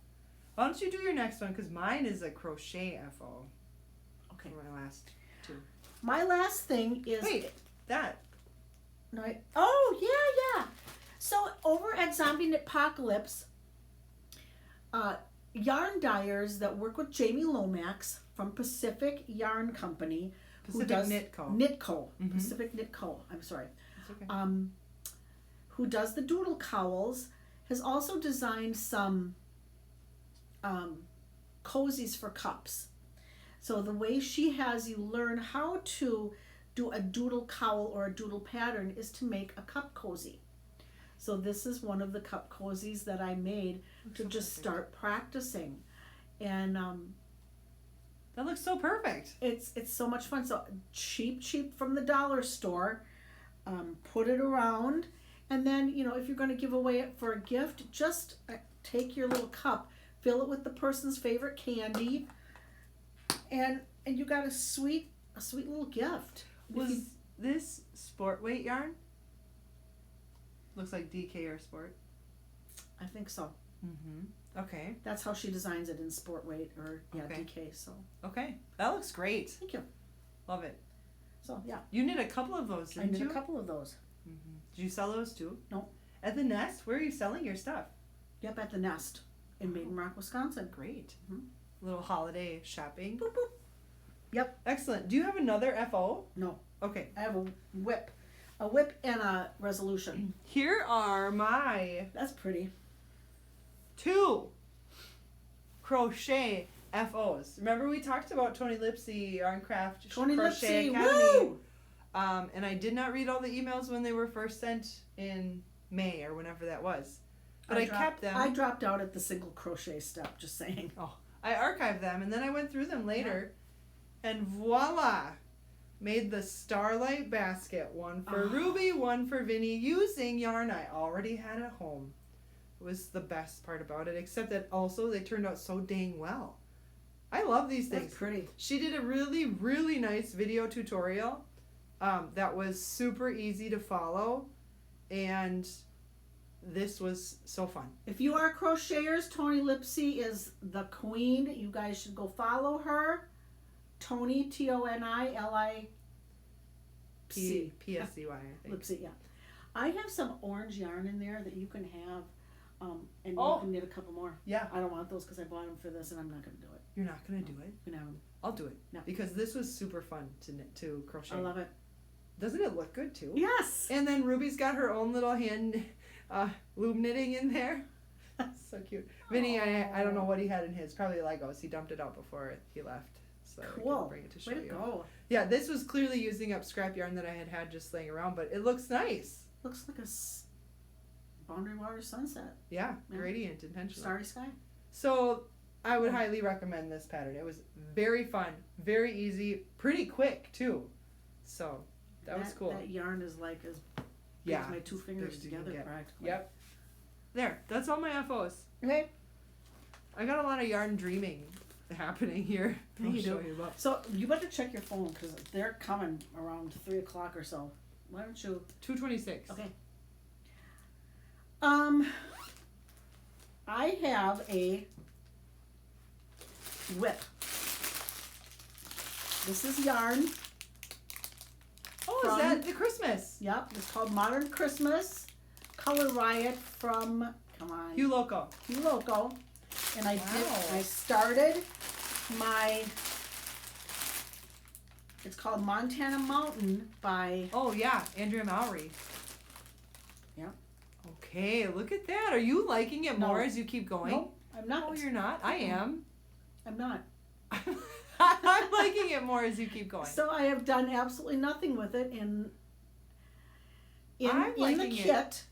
A: Why don't you do your next one? Because mine is a crochet FO.
B: Okay.
A: My last two.
B: My last thing is
A: Wait, that.
B: No, yeah. So over at Zombie Knitpocalypse, yarn dyers that work with Jamie Lomax from Pacific Yarn Company,
A: Pacific
B: who does
A: Knitco.
B: Knitco,
A: Mhm.
B: Pacific Knitco. I'm sorry.
A: It's okay.
B: Who does the doodle cowls, has also designed some cozies for cups. So the way she has you learn how to do a doodle cowl or a doodle pattern is to make a cup cozy. So this is one of the cup cozies that I made to
A: so
B: just
A: perfect.
B: start practicing. And
A: That looks so perfect.
B: it's so much fun. So cheap from the dollar store. Put it around, and then if you're going to give away it for a gift, just take your little cup, fill it with the person's favorite candy, and you got a sweet little gift.
A: Was this sport weight yarn? Looks like DK or sport.
B: I think so.
A: Mm-hmm. Okay.
B: That's how she designs it in sport weight or
A: Okay.
B: DK. So
A: Okay. That looks great.
B: thank you.
A: Love it.
B: So yeah,
A: You knit a couple of those,
B: I
A: didn't
B: did
A: you?
B: a couple of those.
A: Mm-hmm. Did you sell those too?
B: No.
A: At the Nest, where are you selling your stuff?
B: Yep, at the Nest in Maiden Rock, Wisconsin.
A: Great.
B: Mhm.
A: Little holiday shopping.
B: Boop, boop. Yep.
A: Excellent. Do you have another FO?
B: No,
A: Okay.
B: I have a whip and a resolution.
A: Here are my
B: That's pretty.
A: 2 crochet FOs. Remember we talked about Tony Lipsy Yarncraft
B: Tony
A: Crochet
B: Lipsy,
A: Academy.
B: woo!
A: And I did not read all the emails when they were first sent in May or whenever that was. but I kept them.
B: I dropped out at the single crochet step, just saying.
A: Oh, I archived them, and then I went through them later, and voila! Made the Starlight basket. One for Ruby, one for Vinny, using yarn I already had at home. It was the best part about it, except that also they turned out so dang well. I love these things.
B: That's pretty.
A: She did a really, really nice video tutorial that was super easy to follow, and this was so fun.
B: If you are crocheters, Toni Lipsy is the queen. You guys should go follow her. Toni, Tonili
A: P-S-C-Y, I think.
B: Lipsy, yeah. I have some orange yarn in there that you can have, and
A: Oh.
B: you can knit a couple more.
A: Yeah.
B: I don't want those because I bought them for this, and I'm not going to do it.
A: You're not going to do it?
B: You can have them.
A: I'll do it.
B: No.
A: Because this was super fun to crochet.
B: I love it.
A: Doesn't it look good, too?
B: Yes.
A: And then Ruby's got her own little hand loom knitting in there. So cute. Vinny, I don't know what he had in his. Probably Legos. He dumped it out before he left. So we
B: Cool.
A: can bring it to show
B: Way to
A: you.
B: go.
A: Yeah, this was clearly using up scrap yarn that I had just laying around, but it looks nice.
B: Looks like a boundary water sunset.
A: Yeah,
B: Yeah.
A: gradient intentional.
B: Starry sky.
A: So I would highly recommend this pattern. It was very fun, very easy, pretty quick too. So that was cool.
B: That yarn is like as big
A: Yeah,
B: as my two
A: as
B: fingers
A: big as you can
B: together
A: get.
B: practically.
A: Yep. There, that's all my FOs.
B: Okay.
A: I got a lot of yarn dreaming happening here.
B: Yeah,
A: I'll
B: you
A: show
B: do.
A: you about
B: So you better check your phone because they're coming around 3 o'clock or so. Why don't you?
A: 226.
B: Okay. I have a whip. This is yarn.
A: Oh,
B: From-
A: is that the Christmas?
B: Yep, it's called Modern Christmas Color Riot from, come on,
A: Hugh Loco.
B: Hugh Loco. And I
A: Wow.
B: I started my, it's called Montana Mountain by,
A: Oh yeah, Andrea Mowry.
B: Yeah.
A: Okay, look at that. Are you liking it more
B: No.
A: as you keep going?
B: no, I'm not.
A: Oh, you're not? I am.
B: I'm not.
A: I'm liking it more as you keep going.
B: So I have done absolutely nothing with it. In
A: I'm
B: in the
A: liking it.
B: kit,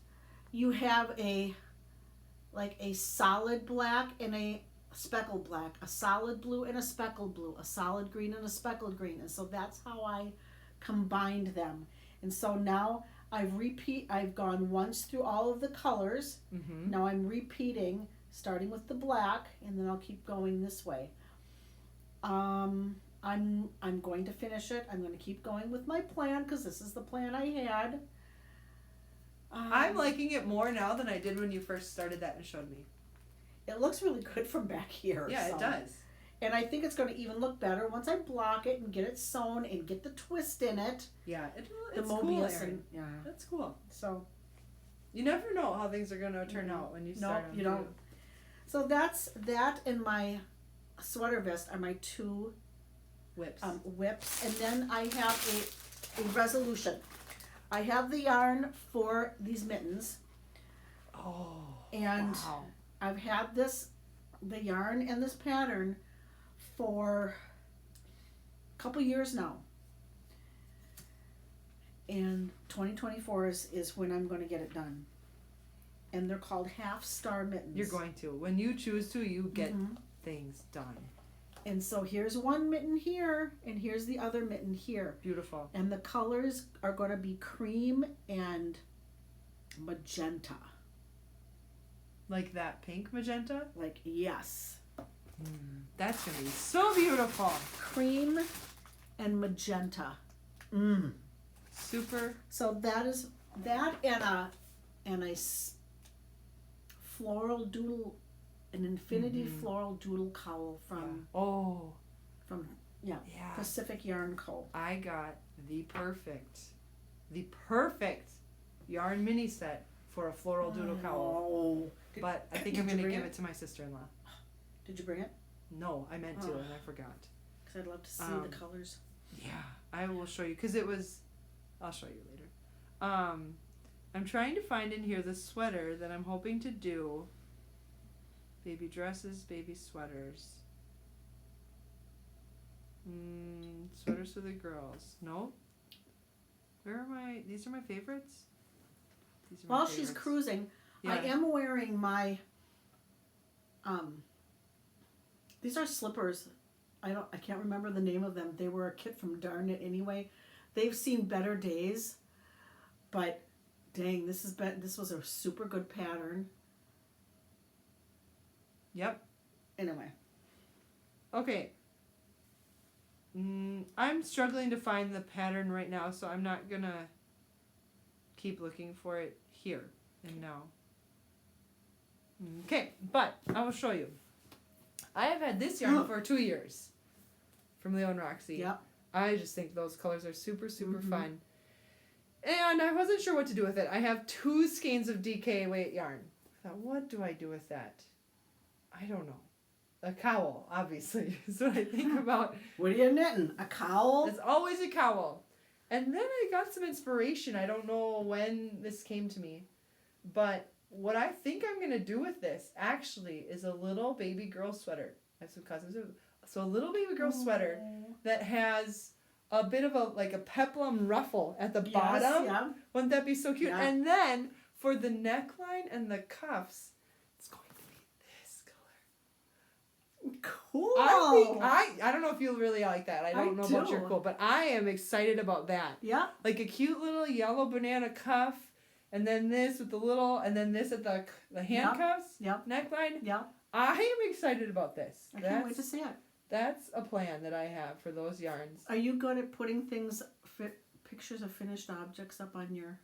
B: you have a solid black and a speckled black, a solid blue and a speckled blue, a solid green and a speckled green, and so that's how I combined them. And so now I've gone once through all of the colors.
A: Mm-hmm.
B: Now I'm repeating, starting with the black, and then I'll keep going this way. I'm going to finish it. I'm going to keep going with my plan because this is the plan I had.
A: I'm liking it more now than I did when you first started that and showed me.
B: It looks really good from back here.
A: Yeah,
B: so.
A: it does.
B: And I think it's going to even look better once I block it and get it sewn and get the twist in it.
A: Yeah,
B: The
A: it's cool,
B: Mobius
A: Erin.
B: and yeah.
A: That's cool.
B: So
A: You never know how things are going to turn out when you start them.
B: you don't. So that's that, and my sweater vest are my two
A: Whips.
B: whips, and then I have a resolution. I have the yarn for these mittens,
A: oh,
B: and
A: wow.
B: I've had the yarn and this pattern for a couple years now. And 2024 is when I'm going to get it done. And they're called half star mittens.
A: You're going to. When you choose to, you get
B: Mhm.
A: things done.
B: And so here's one mitten here, and here's the other mitten here.
A: Beautiful.
B: And the colors are going to be cream and magenta.
A: Like that pink magenta.
B: Like, yes.
A: That's going to be so beautiful.
B: Cream and magenta. Mm.
A: Super.
B: So that is that and a floral doodle, an infinity
A: Mhm.
B: floral doodle cowl from
A: Oh.
B: yeah,
A: Yeah.
B: Pacific Yarn Co.
A: I got the perfect yarn mini set for a floral doodle cowl.
B: Oh.
A: But I think
B: did
A: I'm
B: you
A: going to
B: bring
A: give
B: it?
A: it to my sister-in-law.
B: Did you bring it?
A: No, I meant to
B: Oh.
A: and I forgot.
B: Because I'd love to see the colors.
A: Yeah, I will show you because I'll show you later. I'm trying to find in here the sweater that I'm hoping to do. Baby dresses, baby sweaters. Sweaters for the girls. No. Where are these are my favorites? These are my
B: While she's
A: favorites.
B: cruising,
A: Yeah.
B: I am wearing my these are slippers. I can't remember the name of them. They were a kit from Darn It Anyway. They've seen better days, but dang, this was a super good pattern.
A: Yep.
B: Anyway.
A: Okay. I'm struggling to find the pattern right now, so I'm not gonna keep looking for it here and now. Okay, but I will show you. I have had this yarn for 2 years from Leo and Roxy.
B: Yep.
A: I just think those colors are super
B: Mm-hmm.
A: fun. And I wasn't sure what to do with it. I have 2 skeins of DK weight yarn. I thought, what do I do with that? I don't know. A cowl, obviously, is what I think about.
B: What are you knitting? A cowl?
A: It's always a cowl. And then I got some inspiration. I don't know when this came to me. But what I think I'm going to do with this, actually, is a little baby girl sweater. I have some cousins. So a little baby girl sweater that has a bit of a peplum ruffle at the bottom.
B: Yeah.
A: Wouldn't that be so cute?
B: Yeah.
A: And then for the neckline and the cuffs, it's going to be this color.
B: Cool.
A: I don't know if you'll really like that. I don't know about your cool, but I am excited about that.
B: Yeah.
A: Like a cute little yellow banana cuff, and then this with the little, and then this at the handcuffs,
B: Yep.
A: neckline.
B: Yeah.
A: I am excited about this.
B: I can't wait to see it.
A: That's a plan that I have for those yarns.
B: Are you good at putting pictures of finished objects up on your?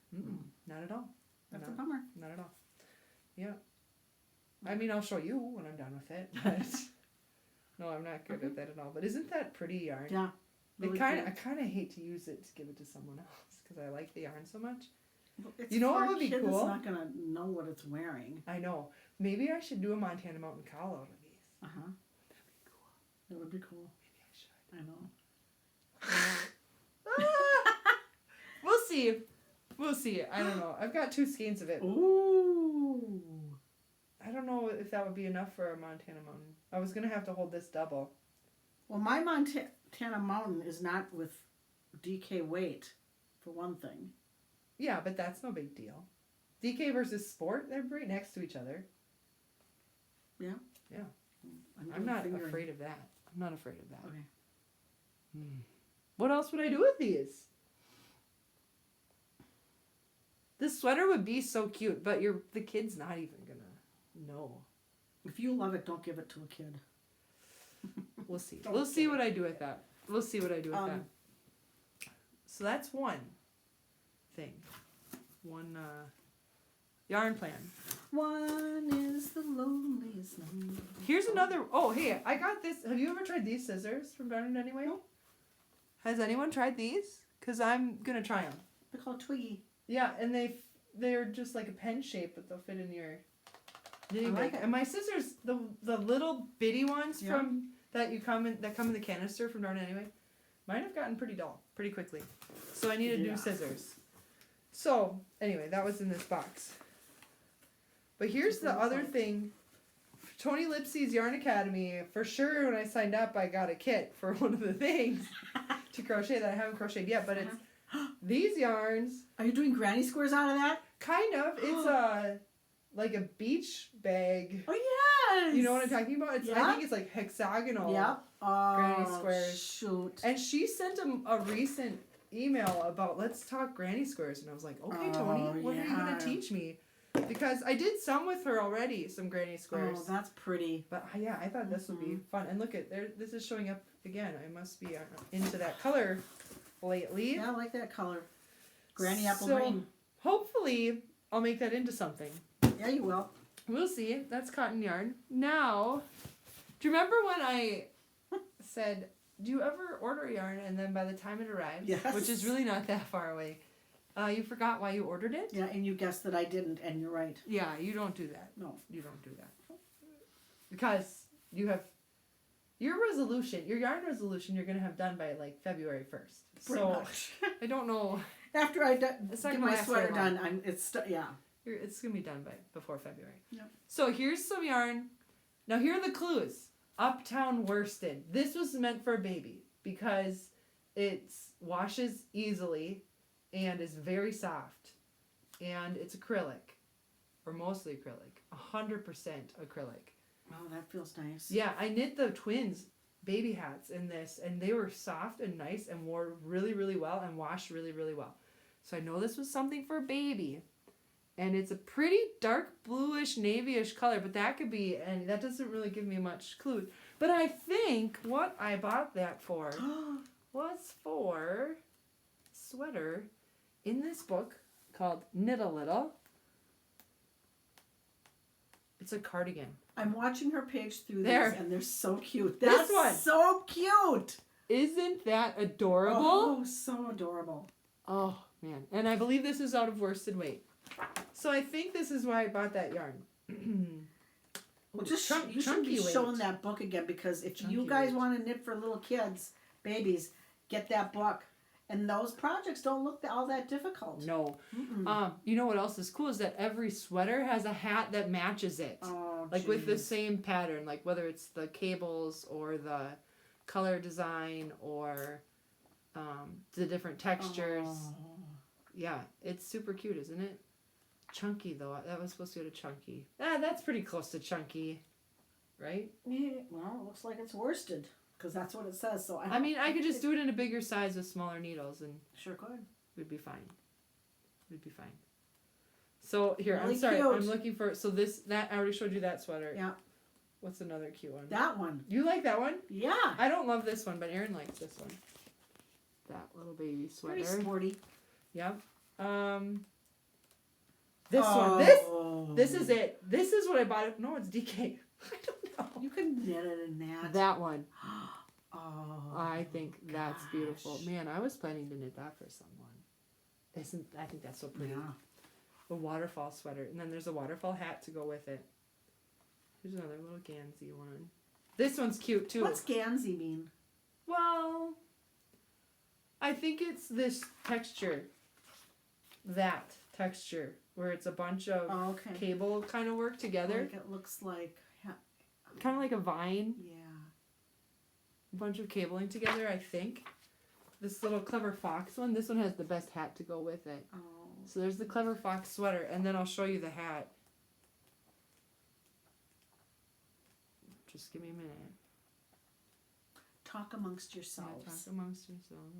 A: Not at all.
B: That's
A: No.
B: a bummer.
A: Not at all. Yeah. I mean, I'll show you when I'm done with it. But no, I'm not good at that at all. But isn't that pretty yarn?
B: Yeah. Really
A: I kind of hate to use it to give it to someone else because I like the yarn so much.
B: It's
A: You know what
B: for a
A: would be
B: kid
A: cool?
B: That's not gonna know what it's wearing.
A: I know. Maybe I should do a Montana Mountain cowl out of these.
B: Uh huh.
A: That'd be cool.
B: That would be cool.
A: Maybe I should.
B: I know.
A: We'll see. We'll see. I don't know. I've got 2 skeins of it.
B: Ooh.
A: I don't know if that would be enough for a Montana Mountain. I was gonna have to hold this double.
B: Well, my Montana Mountain is not with DK weight, for one thing.
A: Yeah, but that's no big deal. DK versus Sport, they're right next to each other. I'm not afraid of that. I'm not afraid of that.
B: Okay.
A: What else would I do with these? This sweater would be so cute, but the kid's not even gonna know.
B: If you love it, don't give it to a kid.
A: We'll see.
B: Don't
A: We'll see
B: do
A: what I do with that. We'll see what I do with that. So that's one thing. One yarn plan.
B: One is the loneliest number.
A: Here's another. Oh, hey, I got this. Have you ever tried these scissors from Darn It Anyway?
B: No.
A: Has anyone tried these? Because I'm going to try them.
B: They're called Twiggy.
A: Yeah, and they're just like a pen shape, but they'll fit in your knitting
B: I like
A: bag.
B: it.
A: And my scissors, the little bitty ones
B: Yeah.
A: from that come in the canister from Darn It Anyway, mine have gotten pretty dull pretty quickly. So I needed
B: Yeah.
A: new scissors. So anyway, that was in this box. But here's the other thing. Tony Lipsy's Yarn Academy, for sure when I signed up I got a kit for one of the things to crochet that I haven't crocheted yet, but it's these yarns.
B: Are you doing granny squares out of that?
A: Kind of. It's like a beach bag.
B: Oh yes.
A: You know what I'm talking about? It's, I
B: Yeah.
A: think it's like hexagonal.
B: Yep. Oh,
A: Granny squares.
B: Shoot.
A: And she sent him a recent email about let's talk granny squares, and I was like, okay, Tony, what are you gonna teach me? Because I did some with her already, some granny squares.
B: Oh, that's pretty.
A: But yeah, I thought this would be fun. And look at there, this is showing up again. I must be into that color lately.
B: Yeah, I like that color. Granny apple
A: So,
B: green.
A: Hopefully, I'll make that into something.
B: Yeah, you will.
A: We'll see. That's cotton yarn. Now, do you remember when I said, do you ever order yarn and then by the time it arrives,
B: Yes.
A: which is really not that far away, you forgot why you ordered it?
B: Yeah, and you guessed that I didn't, and you're right.
A: Yeah, you don't do that.
B: No.
A: You don't do that. Because you have your resolution, your yarn resolution, you're going to have done by like February 1st.
B: Pretty
A: so
B: much.
A: I don't know.
B: After I
A: It's not
B: get
A: gonna
B: my
A: last
B: sweater
A: very long.
B: done, yeah.
A: It's going to be done before February.
B: Yep.
A: So here's some yarn. Now here are the clues. Uptown worsted. This was meant for a baby because it washes easily and is very soft. And it's acrylic. or mostly acrylic. 100% acrylic.
B: Oh, that feels nice.
A: Yeah, I knit the twins baby hats in this, and they were soft and nice and wore really, really well and washed really, really well. So I know this was something for a baby. And it's a pretty dark bluish, navy-ish color, but that could be, and that doesn't really give me much clue. But I think what I bought that for was for sweater in this book called Knit a Little. It's a cardigan.
B: I'm watching her page through
A: There.
B: these, and they're so cute.
A: This
B: That's
A: one.
B: so cute.
A: Isn't that adorable?
B: Oh, so adorable.
A: Oh, man. And I believe this is out of worsted weight. So I think this is why I bought that yarn.
B: Well, just
A: Chunk-
B: you should
A: chunky
B: be
A: weight.
B: showing that book again, because if you
A: Chunky
B: guys
A: weight.
B: want to knit for little kids, babies, get that book. And those projects don't look all that difficult.
A: No.
B: Mm-mm.
A: You know what else is cool is that every sweater has a hat that matches it.
B: Oh,
A: Like with the
B: geez.
A: same pattern, like whether it's the cables or the color design or the different textures.
B: Oh.
A: Yeah, it's super cute, isn't it? Chunky though, that was supposed to go to chunky. That's pretty close to chunky, right?
B: Yeah, well, it looks like it's worsted, because that's what it says. So
A: I mean, I could just do it in a bigger size with smaller needles and
B: Sure could.
A: we'd be fine. We'd be fine. So here,
B: Really
A: I'm sorry,
B: cute.
A: I'm looking for, so that, I already showed you that sweater.
B: Yeah.
A: What's another cute one?
B: That one.
A: You like that one?
B: Yeah.
A: I don't love this one, but Erin likes this one. That little baby sweater.
B: Very sporty.
A: Yep. This one. This
B: Oh.
A: is it. This is what I bought it. No, it's DK. I don't know.
B: You can knit it in that.
A: That one.
B: Oh.
A: I think that's beautiful.
B: gosh.
A: Man, I was planning to knit that for someone. I think that's so pretty.
B: Yeah.
A: A waterfall sweater. And then there's a waterfall hat to go with it. Here's another little Gansey one. This one's cute too.
B: What's Gansey mean?
A: Well, I think it's this texture. That texture. Where it's a bunch of
B: Oh, okay.
A: cable kind of work together.
B: Like it looks like.
A: Kind of like a vine.
B: Yeah.
A: A bunch of cabling together, I think. This little Clever Fox one. This one has the best hat to go with it.
B: Oh.
A: So there's the Clever Fox sweater. And then I'll show you the hat. Just give me a minute.
B: Talk amongst
A: Yeah,
B: yourselves.
A: talk amongst yourselves.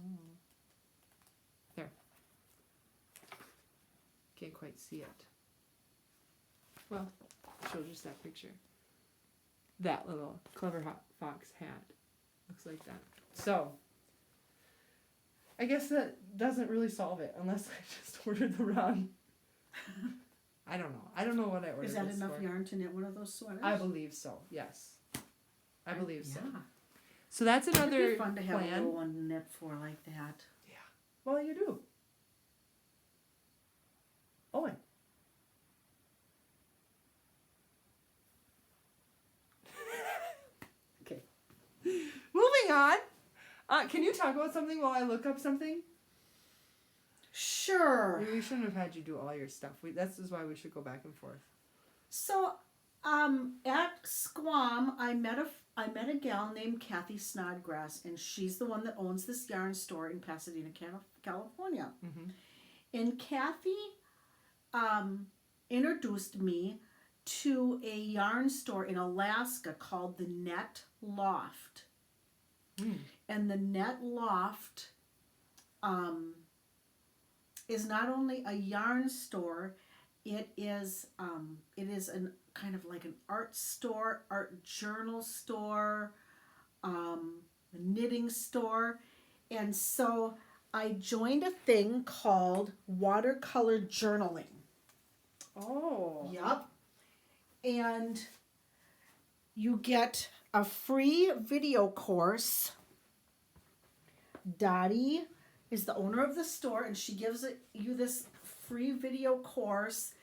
A: There. Can't quite see it. Well, show just that picture. That little Clever Fox hat. Looks like that. So, I guess that doesn't really solve it unless I just ordered the wrong. I don't know. I don't know what I ordered.
B: Is that
A: this
B: enough
A: for.
B: yarn to knit one of those sweaters?
A: I believe so. Yes. I believe so.
B: Yeah.
A: So that's
B: It'd
A: another
B: be fun to have a
A: plan.
B: little one to knit for like that.
A: Well, you do. Owen. Okay. Moving on. Can you talk about something while I look up something?
B: Sure.
A: We shouldn't have had you do all your stuff. This is why we should go back and forth.
B: So, at Squam, I met a gal named Kathy Snodgrass, and she's the one that owns this yarn store in Pasadena, California.
A: Mm-hmm.
B: And Kathy introduced me to a yarn store in Alaska called the Net Loft.
A: Mm.
B: And the Net Loft is not only a yarn store, it is an kind of like an art store, art journal store, knitting store. And so I joined a thing called watercolor journaling.
A: Oh.
B: Yep. And you get a free video course. Dottie is the owner of the store, and she gives you this free video course.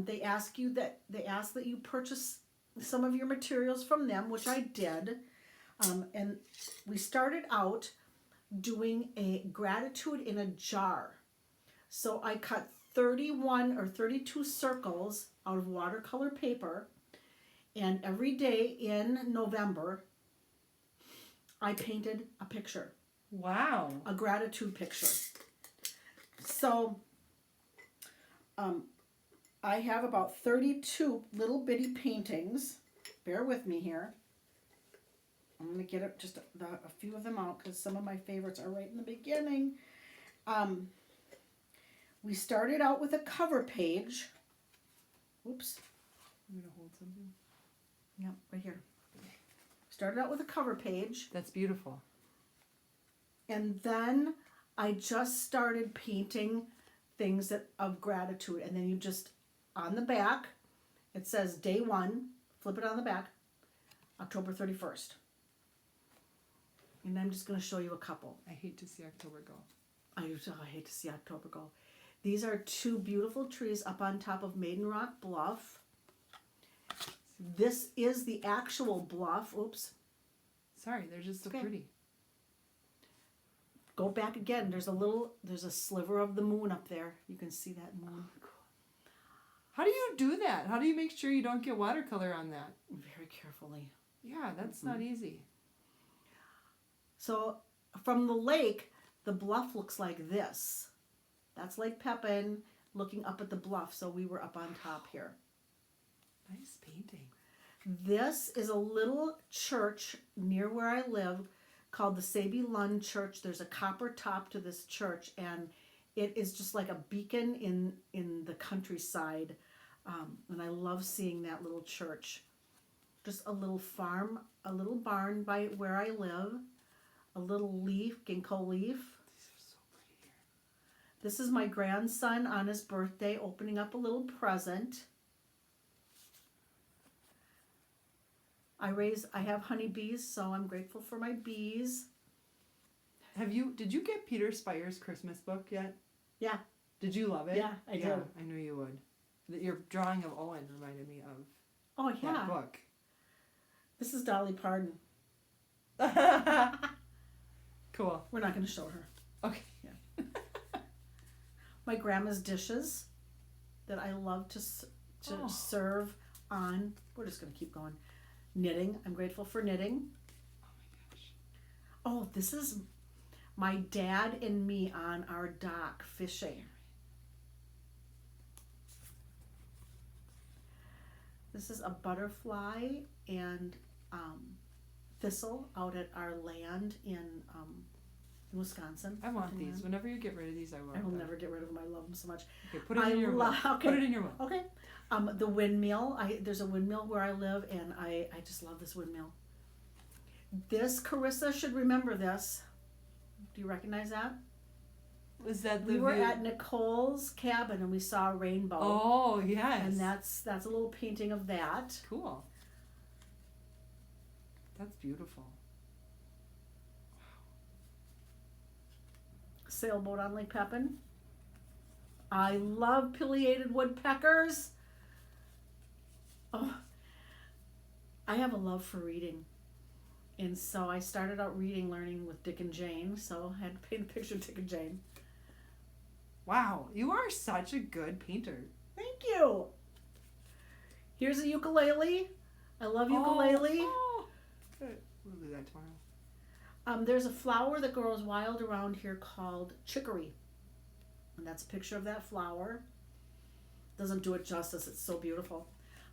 B: They ask that you purchase some of your materials from them, which I did. And we started out doing a gratitude in a jar. So I cut 31 or 32 circles out of watercolor paper, and every day in November I painted a picture,
A: Wow.
B: a gratitude picture. So I have about 32 little bitty paintings. Bear with me here. I'm going to get just a few of them out because some of my favorites are right in the beginning. We started out with a cover page. Oops.
A: I'm gonna hold something.
B: Yep, right here. Started out with a cover page.
A: That's beautiful.
B: And then I just started painting things of gratitude. And then you just, on the back, it says day 1. Flip it on the back. October 31st. And I'm just going to show you a couple.
A: I hate to see October go.
B: I hate to see October go. These are 2 beautiful trees up on top of Maiden Rock Bluff. This is the actual bluff. Oops.
A: Sorry, they're just so
B: Okay.
A: pretty.
B: Go back again. There's a sliver of the moon up there. You can see that moon.
A: How do you do that? How do you make sure you don't get watercolor on that?
B: Very carefully.
A: Yeah, that's not easy.
B: So from the lake, the bluff looks like this. That's Lake Pepin looking up at the bluff. So we were up on top here.
A: Nice painting.
B: This is a little church near where I live called the Sabi Lund Church. There's a copper top to this church, and it is just like a beacon in the countryside. And I love seeing that little church. Just a little farm, a little barn by where I live, a little leaf, ginkgo leaf.
A: These are so pretty here.
B: This is my grandson on his birthday opening up a little present. I have honeybees, so I'm grateful for my bees.
A: Did you get Peter Spire's Christmas book yet?
B: Yeah.
A: Did you love it?
B: Yeah, I did.
A: I knew you would. Your drawing of Owen reminded me of
B: Oh, yeah.
A: that book.
B: This is Dolly Parton.
A: Cool.
B: We're not going to show her.
A: Okay.
B: My grandma's dishes that I love to serve on. We're just going to keep going. Knitting. I'm grateful for knitting.
A: Oh my gosh.
B: Oh, this is my dad and me on our dock fishing. This is a butterfly and thistle out at our land in Wisconsin.
A: I want
B: Land.
A: these. Whenever you get rid of these, I want
B: I will
A: them.
B: never get rid of them. I love them so much.
A: Okay, put it in your will.
B: Okay.
A: Put it in your will.
B: Okay. The windmill. There's a windmill where I live, and I just love this windmill. This, Carissa should remember this. Do you recognize that?
A: Was that the
B: We were
A: view?
B: at Nicole's cabin, and we saw a rainbow.
A: Oh, yes.
B: And that's a little painting of that.
A: Cool. That's beautiful.
B: Sailboat on Lake Pepin. I love pileated woodpeckers. Oh, I have a love for reading. And so I started out learning with Dick and Jane. So I had to paint a picture of Dick and Jane.
A: Wow, you are such a good painter.
B: Thank you. Here's a ukulele. I love ukulele.
A: Oh. Good. We'll do that tomorrow.
B: There's a flower that grows wild around here called chicory. And that's a picture of that flower. Doesn't do it justice. It's so beautiful.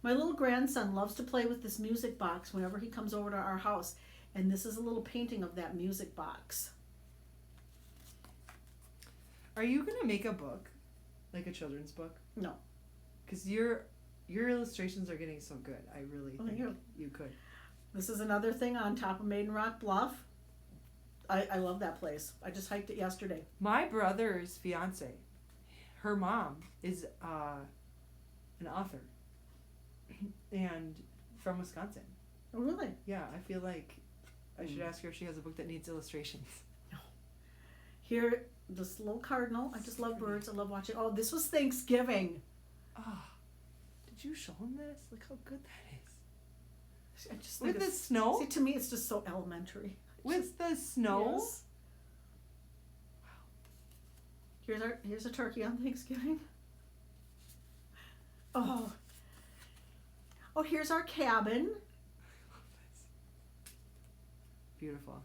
B: My little grandson loves to play with this music box whenever he comes over to our house. And this is a little painting of that music box.
A: Are you going to make a book? Like a children's book?
B: No.
A: Because your illustrations are getting so good. I really think you could.
B: This is another thing on top of Maiden Rock Bluff. I love that place. I just hiked it yesterday.
A: My brother's fiance, her mom is an author. And from Wisconsin.
B: Oh, really?
A: Yeah, I feel like I should ask her if she has a book that needs illustrations.
B: Here, this little cardinal. I just love birds. I love watching. Oh, this was Thanksgiving.
A: Oh, did you show him this? Look how good that is.
B: I just
A: With the snow?
B: See, to me, it's just so elementary.
A: With the snow?
B: Yes. Wow. Here's a turkey on Thanksgiving. Oh, here's our cabin.
A: I love this. Beautiful.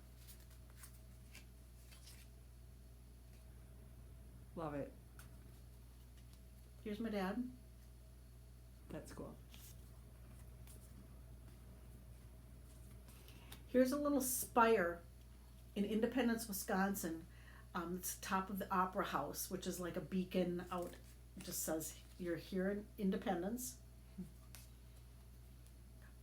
A: Love it.
B: Here's my dad.
A: That's cool.
B: Here's a little spire in Independence, Wisconsin. It's the top of the Opera House, which is like a beacon out. It just says you're here in Independence.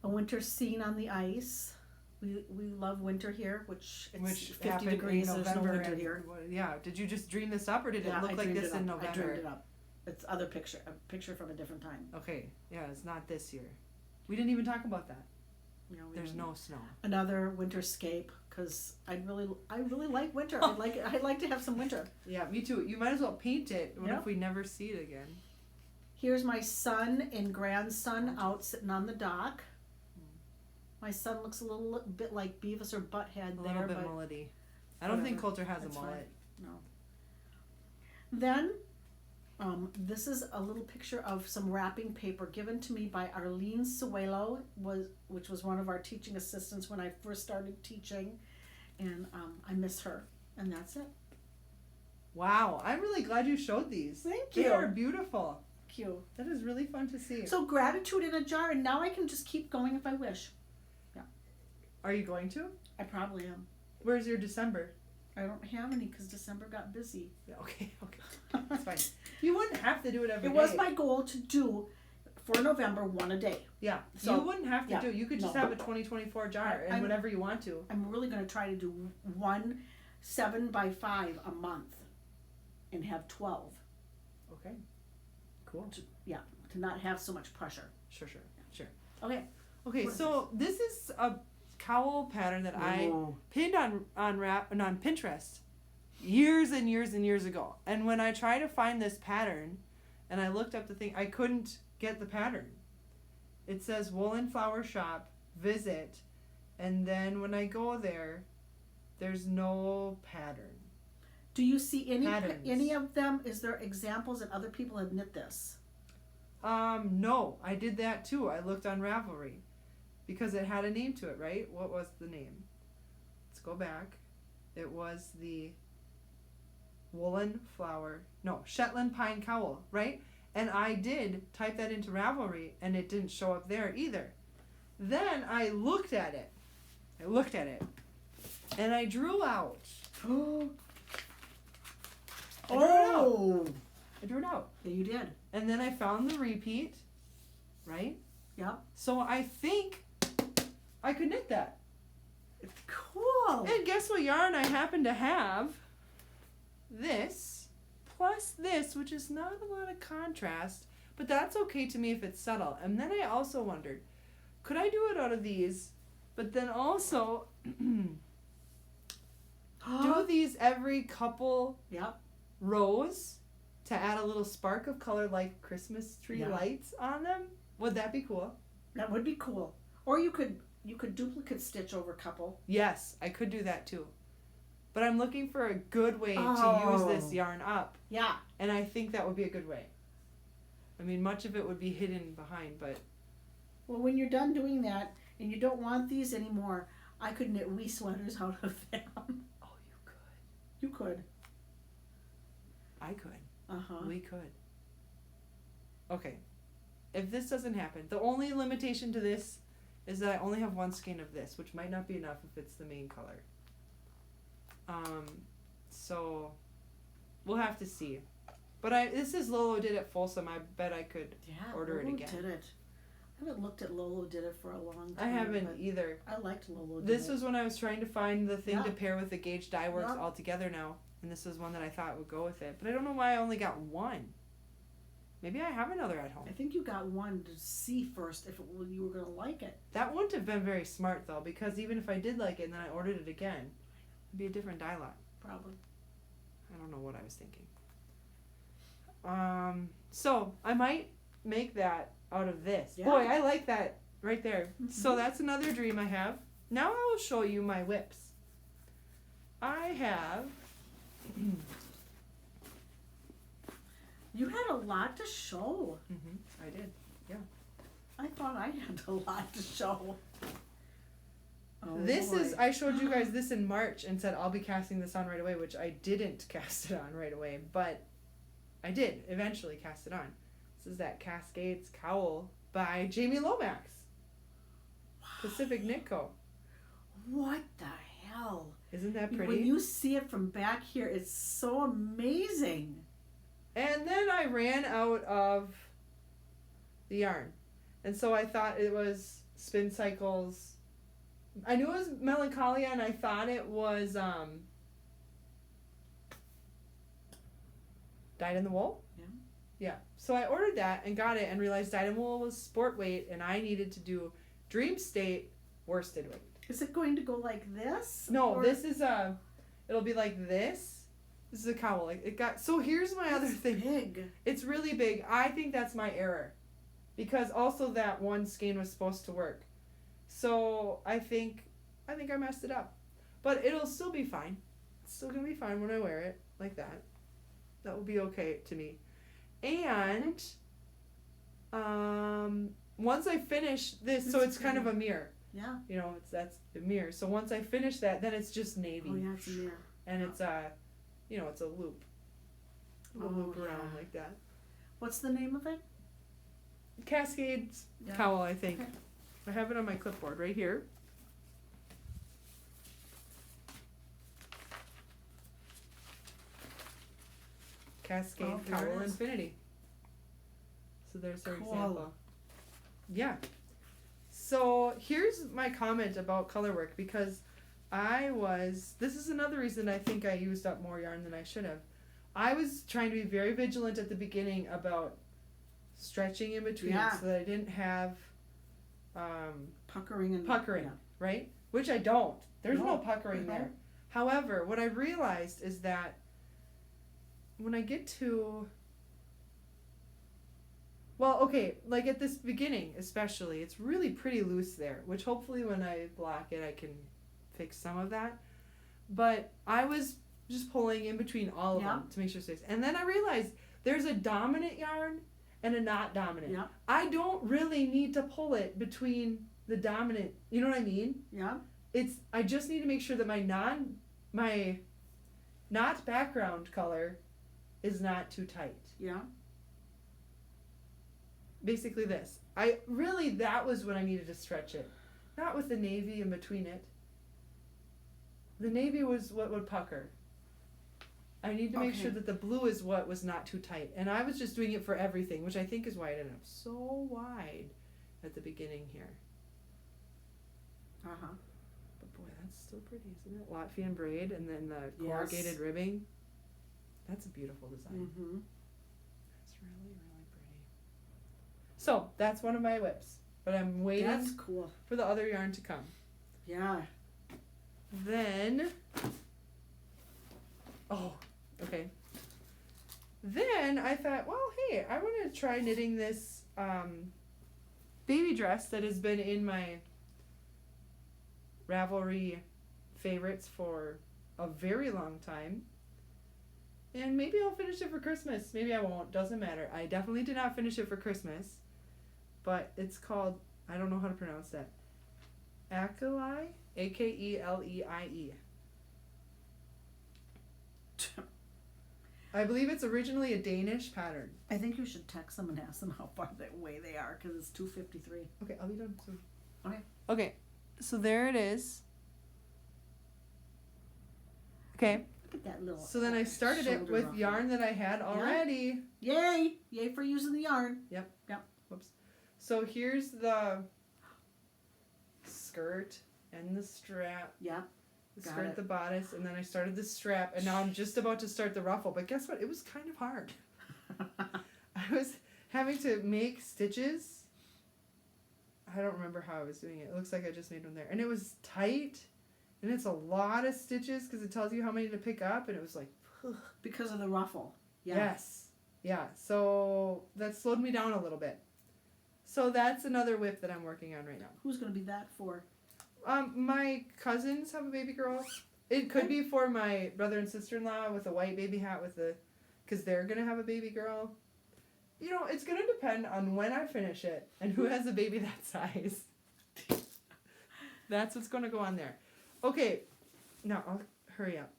B: A winter scene on the ice. We love winter here, which it's
A: Which
B: 50
A: happened
B: degrees.
A: in
B: There's no
A: November.
B: winter
A: and-
B: here.
A: Yeah. Did you just dream this up, or did it
B: Yeah,
A: look
B: I
A: like
B: dreamed
A: this
B: it
A: in
B: up.
A: November?
B: I dreamed it up. It's a picture from a different time.
A: Okay. Yeah, it's not this year. We didn't even talk about that.
B: You know,
A: There's no snow.
B: another winterscape because I really like winter. I'd like to have some winter.
A: Yeah, me too. You might as well paint it. What
B: Yep.
A: if we never see it again?
B: Here's my son and grandson out sitting on the dock. My son looks a little bit like Beavis or Butthead
A: A
B: there,
A: little bit
B: but
A: mullety. I don't think
B: whatever.
A: Coulter has
B: That's
A: a mullet.
B: no. Then, this is a little picture of some wrapping paper given to me by Arlene Suelo, which was one of our teaching assistants when I first started teaching, and I miss her. And that's it.
A: Wow, I'm really glad you showed these.
B: Thank
A: They
B: you.
A: are beautiful.
B: Cute.
A: That is really fun to see.
B: So gratitude in a jar, and now I can just keep going if I wish.
A: Are you going to?
B: I probably am.
A: Where's your December?
B: I don't have any because December got busy.
A: Yeah, okay. That's fine. You wouldn't have to do it every
B: It
A: day.
B: was my goal to do for November one a day.
A: Yeah.
B: So,
A: you wouldn't have to
B: yeah,
A: do it. You could just
B: no.
A: have a 2024 jar and
B: I'm-
A: whenever you want to.
B: I'm really going to try to do one 7x5 a month and have 12
A: Okay. Cool.
B: to not have so much pressure.
A: Sure.
B: Okay.
A: Okay,
B: What is
A: so this is a cowl pattern that I
B: Ooh.
A: pinned on Pinterest years and years and years ago. And when I tried to find this pattern and I looked up the thing, I couldn't get the pattern. It says Woolen Flower Shop, visit, and then when I go there, there's no pattern.
B: Do you see
A: Patterns.
B: any of them? Is there examples that other people have knit this?
A: No, I did that too. I looked on Ravelry because it had a name to it, right? What was the name? Let's go back. It was the Shetland Pine Cowl, right? And I did type that into Ravelry and it didn't show up there either. Then I looked at it. And I drew out.
B: Oh,
A: I drew it out.
B: yeah, you did.
A: And then I found the repeat, right?
B: Yep.
A: So I think I could knit that.
B: Cool.
A: And guess what yarn I happen to have? This, plus this, which is not a lot of contrast, but that's okay to me if it's subtle. And then I also wondered, could I do it out of these, but then also do these every couple
B: Yep.
A: rows to add a little spark of color like Christmas tree
B: Yeah.
A: lights on them? Would that be cool?
B: That would be cool. Or you could duplicate stitch over a couple.
A: Yes, I could do that too. But I'm looking for a good way to use
B: Oh.
A: this yarn up.
B: Yeah.
A: And I think that would be a good way. I mean, much of it would be hidden behind, but
B: Well, when you're done doing that and you don't want these anymore, I could knit wee sweaters out of them.
A: oh, you could.
B: You could.
A: I could.
B: Uh-huh.
A: We could. Okay. If this doesn't happen, the only limitation to this is that I only have one skein of this, which might not be enough if it's the main color. So we'll have to see. But this is Lolo did at Folsom. I bet I could.
B: Yeah,
A: Order it
B: Lolo
A: again.
B: did it. I haven't looked at Lolo did it for a long time.
A: I haven't
B: but
A: either.
B: I liked Lolo did
A: This
B: it.
A: was when I was trying to find the thing
B: Yeah.
A: to pair with the Gauge Dye Works
B: Yeah.
A: all together now. And this was one that I thought would go with it. But I don't know why I only got one. Maybe I have another at home.
B: I think you got one to see first if you were going to like it.
A: That wouldn't have been very smart though, because even if I did like it and then I ordered it again, it'd be a different dye lot.
B: Probably.
A: I don't know what I was thinking. So I might make that out of this.
B: Yeah.
A: Boy, I like that right there.
B: Mhm.
A: So that's another dream I have. Now I will show you my whips. I have
B: You had a lot to show.
A: I did.
B: I thought I had a lot to show. Oh,
A: This
B: boy.
A: is I showed you guys this in March and said I'll be casting this on right away, which I didn't cast it on right away, but I did eventually cast it on. This is that Cascades cowl by Jamie Lomax. Pacific Knitco.
B: What the hell?
A: Isn't that pretty?
B: When you see it from back here, it's so amazing.
A: And then I ran out of the yarn. And so I thought it was Spin Cycles. I knew it was Melancholia, and I thought it was Dyed in the Wool?
B: Yeah.
A: Yeah. So I ordered that and got it and realized Dyed in the Wool was sport weight, and I needed to do Dream State worsted weight.
B: Is it going to go like this?
A: No,
B: or-
A: this is it'll be like this. This is a cowl. Like it got. So here's my other
B: It's
A: thing.
B: big.
A: It's really big. I think that's my error, because also that one skein was supposed to work. So I think I messed it up, but it'll still be fine. It's still gonna be fine when I wear it like that. That will be okay to me. And once I finish this, so it's kind of a mirror.
B: Yeah.
A: You know, that's the mirror. So once I finish that, then it's just navy.
B: Oh yeah, it's a mirror.
A: And it's you know, it's a loop. A loop around like that.
B: What's the name of it?
A: Cascades
B: Yeah.
A: cowl, I think.
B: Okay.
A: I have it on my clipboard right here. Cascade
B: Oh, there
A: Cowl
B: it is.
A: Infinity. So there's our
B: Cool.
A: example. Yeah. So here's my comment about color work, because this is another reason I think I used up more yarn than I should have. I was trying to be very vigilant at the beginning about stretching in between,
B: Yeah.
A: so that I didn't have
B: Puckering and
A: puckering,
B: yeah.
A: right? Which I don't. There's no
B: No.
A: puckering
B: Mhm.
A: there. However, what I realized is that when I get to, well, okay, like at this beginning especially, it's really pretty loose there, which hopefully when I block it I can fix some of that. But I was just pulling in between all of
B: Yeah.
A: them to make sure it stays. And then I realized there's a dominant yarn and a not dominant.
B: Yeah.
A: I don't really need to pull it between the dominant, you know what I mean?
B: Yeah.
A: I just need to make sure that my not background color is not too tight.
B: Yeah.
A: Basically this. That was when I needed to stretch it. Not with the navy in between it. The navy was what would pucker. I need to make
B: Okay.
A: sure that the blue is what was not too tight. And I was just doing it for everything, which I think is why it ended up so wide at the beginning here.
B: Uh huh.
A: But boy, that's still pretty, isn't it? Latvian braid and then the
B: Yes.
A: corrugated ribbing. That's a beautiful design.
B: Mm-hmm.
A: That's really, really pretty. So, that's one of my whips. But I'm waiting
B: That's cool.
A: for the other yarn to come.
B: Yeah.
A: Then, okay. Then I thought, well, hey, I want to try knitting this baby dress that has been in my Ravelry favorites for a very long time. And maybe I'll finish it for Christmas. Maybe I won't. Doesn't matter. I definitely did not finish it for Christmas. But it's called, I don't know how to pronounce that. Akeleie? Akeleie. I believe it's originally a Danish pattern.
B: I think you should text them and ask them how far away they are, because it's 2:53.
A: Okay, I'll be done soon.
B: Okay.
A: Okay, so there it is. Okay,
B: Look at that little.
A: so then I started it
B: shoulder
A: with
B: ruffle.
A: yarn that I had already.
B: Yay! Yay for using the yarn.
A: Whoops. So here's the skirt and the strap.
B: Yeah.
A: The
B: Got
A: skirt,
B: it.
A: the bodice, and then I started the strap, and now I'm just about to start the ruffle. But guess what? It was kind of hard. I was having to make stitches. I don't remember how I was doing it. It looks like I just made one there. And it was tight, and it's a lot of stitches because it tells you how many to pick up, and it was like, ugh.
B: Because of the ruffle. Yeah.
A: Yes. Yeah, so that slowed me down a little bit. So that's another whip that I'm working on right now.
B: Who's gonna be that for?
A: My cousins have a baby girl. It could be for my brother and sister-in-law with a white baby hat because they're gonna have a baby girl. You know, it's gonna depend on when I finish it and who has a baby that size. That's what's gonna go on there. Okay, now I'll hurry up.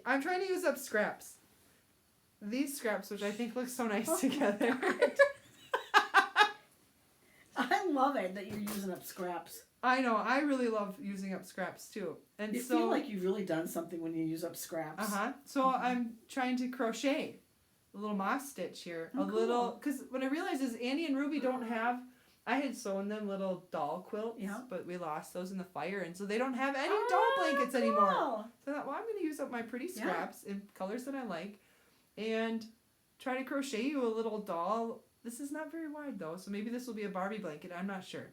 A: I'm trying to use up scraps. These scraps, which I think look so nice together.
B: love it that you're using up scraps.
A: I know. I really love using up scraps too. And
B: You
A: so
B: feel like you've really done something when you use up scraps.
A: So I'm trying to crochet a little moss stitch here.
B: Oh,
A: a little, because what I realized is Annie and Ruby don't have. I had sewn them little doll quilts, but we lost those in the fire, and so they don't have any doll blankets anymore. So I thought, well, I'm going to use up my pretty scraps in colors that I like, and try to crochet you a little doll. This is not very wide though, so maybe this will be a Barbie blanket. I'm not sure.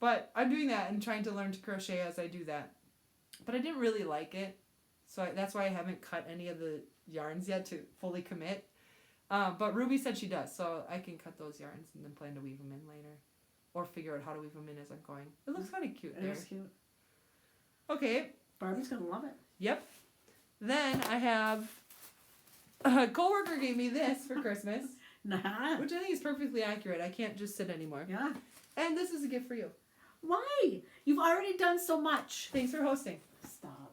A: But I'm doing that and trying to learn to crochet as I do that. But I didn't really like it, so that's why I haven't cut any of the yarns yet to fully commit. But Ruby said she does, so I can cut those yarns and then plan to weave them in later. Or figure out how to weave them in as I'm going. It looks kind of cute there.
B: It is cute.
A: Okay.
B: Barbie's going to love it.
A: Yep. Then I have... A coworker gave me this for Christmas.
B: Nah.
A: Which I think is perfectly accurate. I can't just sit anymore.
B: Yeah.
A: And this is a gift for you.
B: Why? You've already done so much.
A: Thanks for hosting.
B: Stop.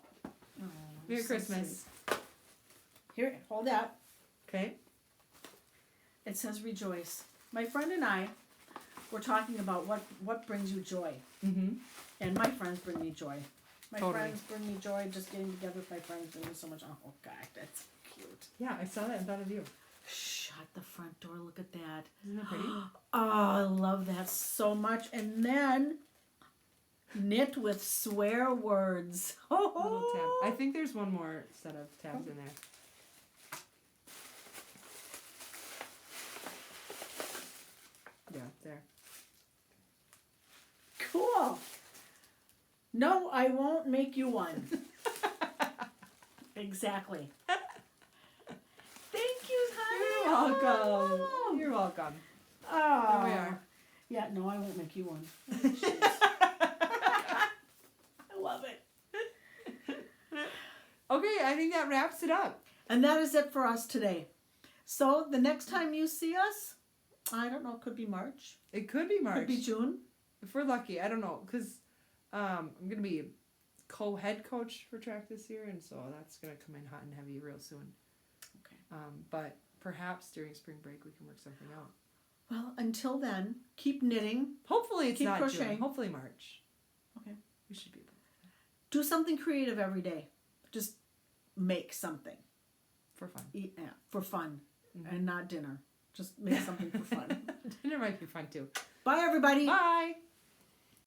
B: Oh,
A: Merry
B: so
A: Christmas.
B: sweet. Here, hold that.
A: Okay.
B: It says rejoice. My friend and I were talking about what brings you joy.
A: Mm-hmm.
B: And my friends bring me joy. My
A: Totally.
B: friends bring me joy. Just getting together with my friends brings me so much. Oh, God, that's cute.
A: Yeah, I saw that and thought of you.
B: Shut the front door. Look at that.
A: Isn't that pretty?
B: Oh, I love that so much. And then knit with swear words.
A: Little tab. I think there's one more set of tabs in there. Yeah, there.
B: Cool. No, I won't make you one. Exactly. Thank you, honey.
A: You're welcome.
B: Oh.
A: You're welcome.
B: Oh.
A: There we are.
B: Yeah, no, I won't make you one. I love it.
A: Okay, I think that wraps it up.
B: And that is it for us today. So the next time you see us, I don't know, could be March.
A: It could be March.
B: Could be June.
A: If we're lucky. I don't know. Because I'm going to be head coach for track this year. And so that's going to come in hot and heavy real soon.
B: Okay.
A: But perhaps during spring break we can work something out.
B: Well, until then, keep knitting.
A: Hopefully it's
B: Keep
A: not
B: crocheting.
A: June. Hopefully March.
B: Okay.
A: We should be able to.
B: Do something creative every day. Just make something.
A: For fun.
B: Eat, yeah, for fun.
A: Mm-hmm.
B: And not dinner. Just make something for fun.
A: Dinner might be fun too.
B: Bye, everybody.
A: Bye.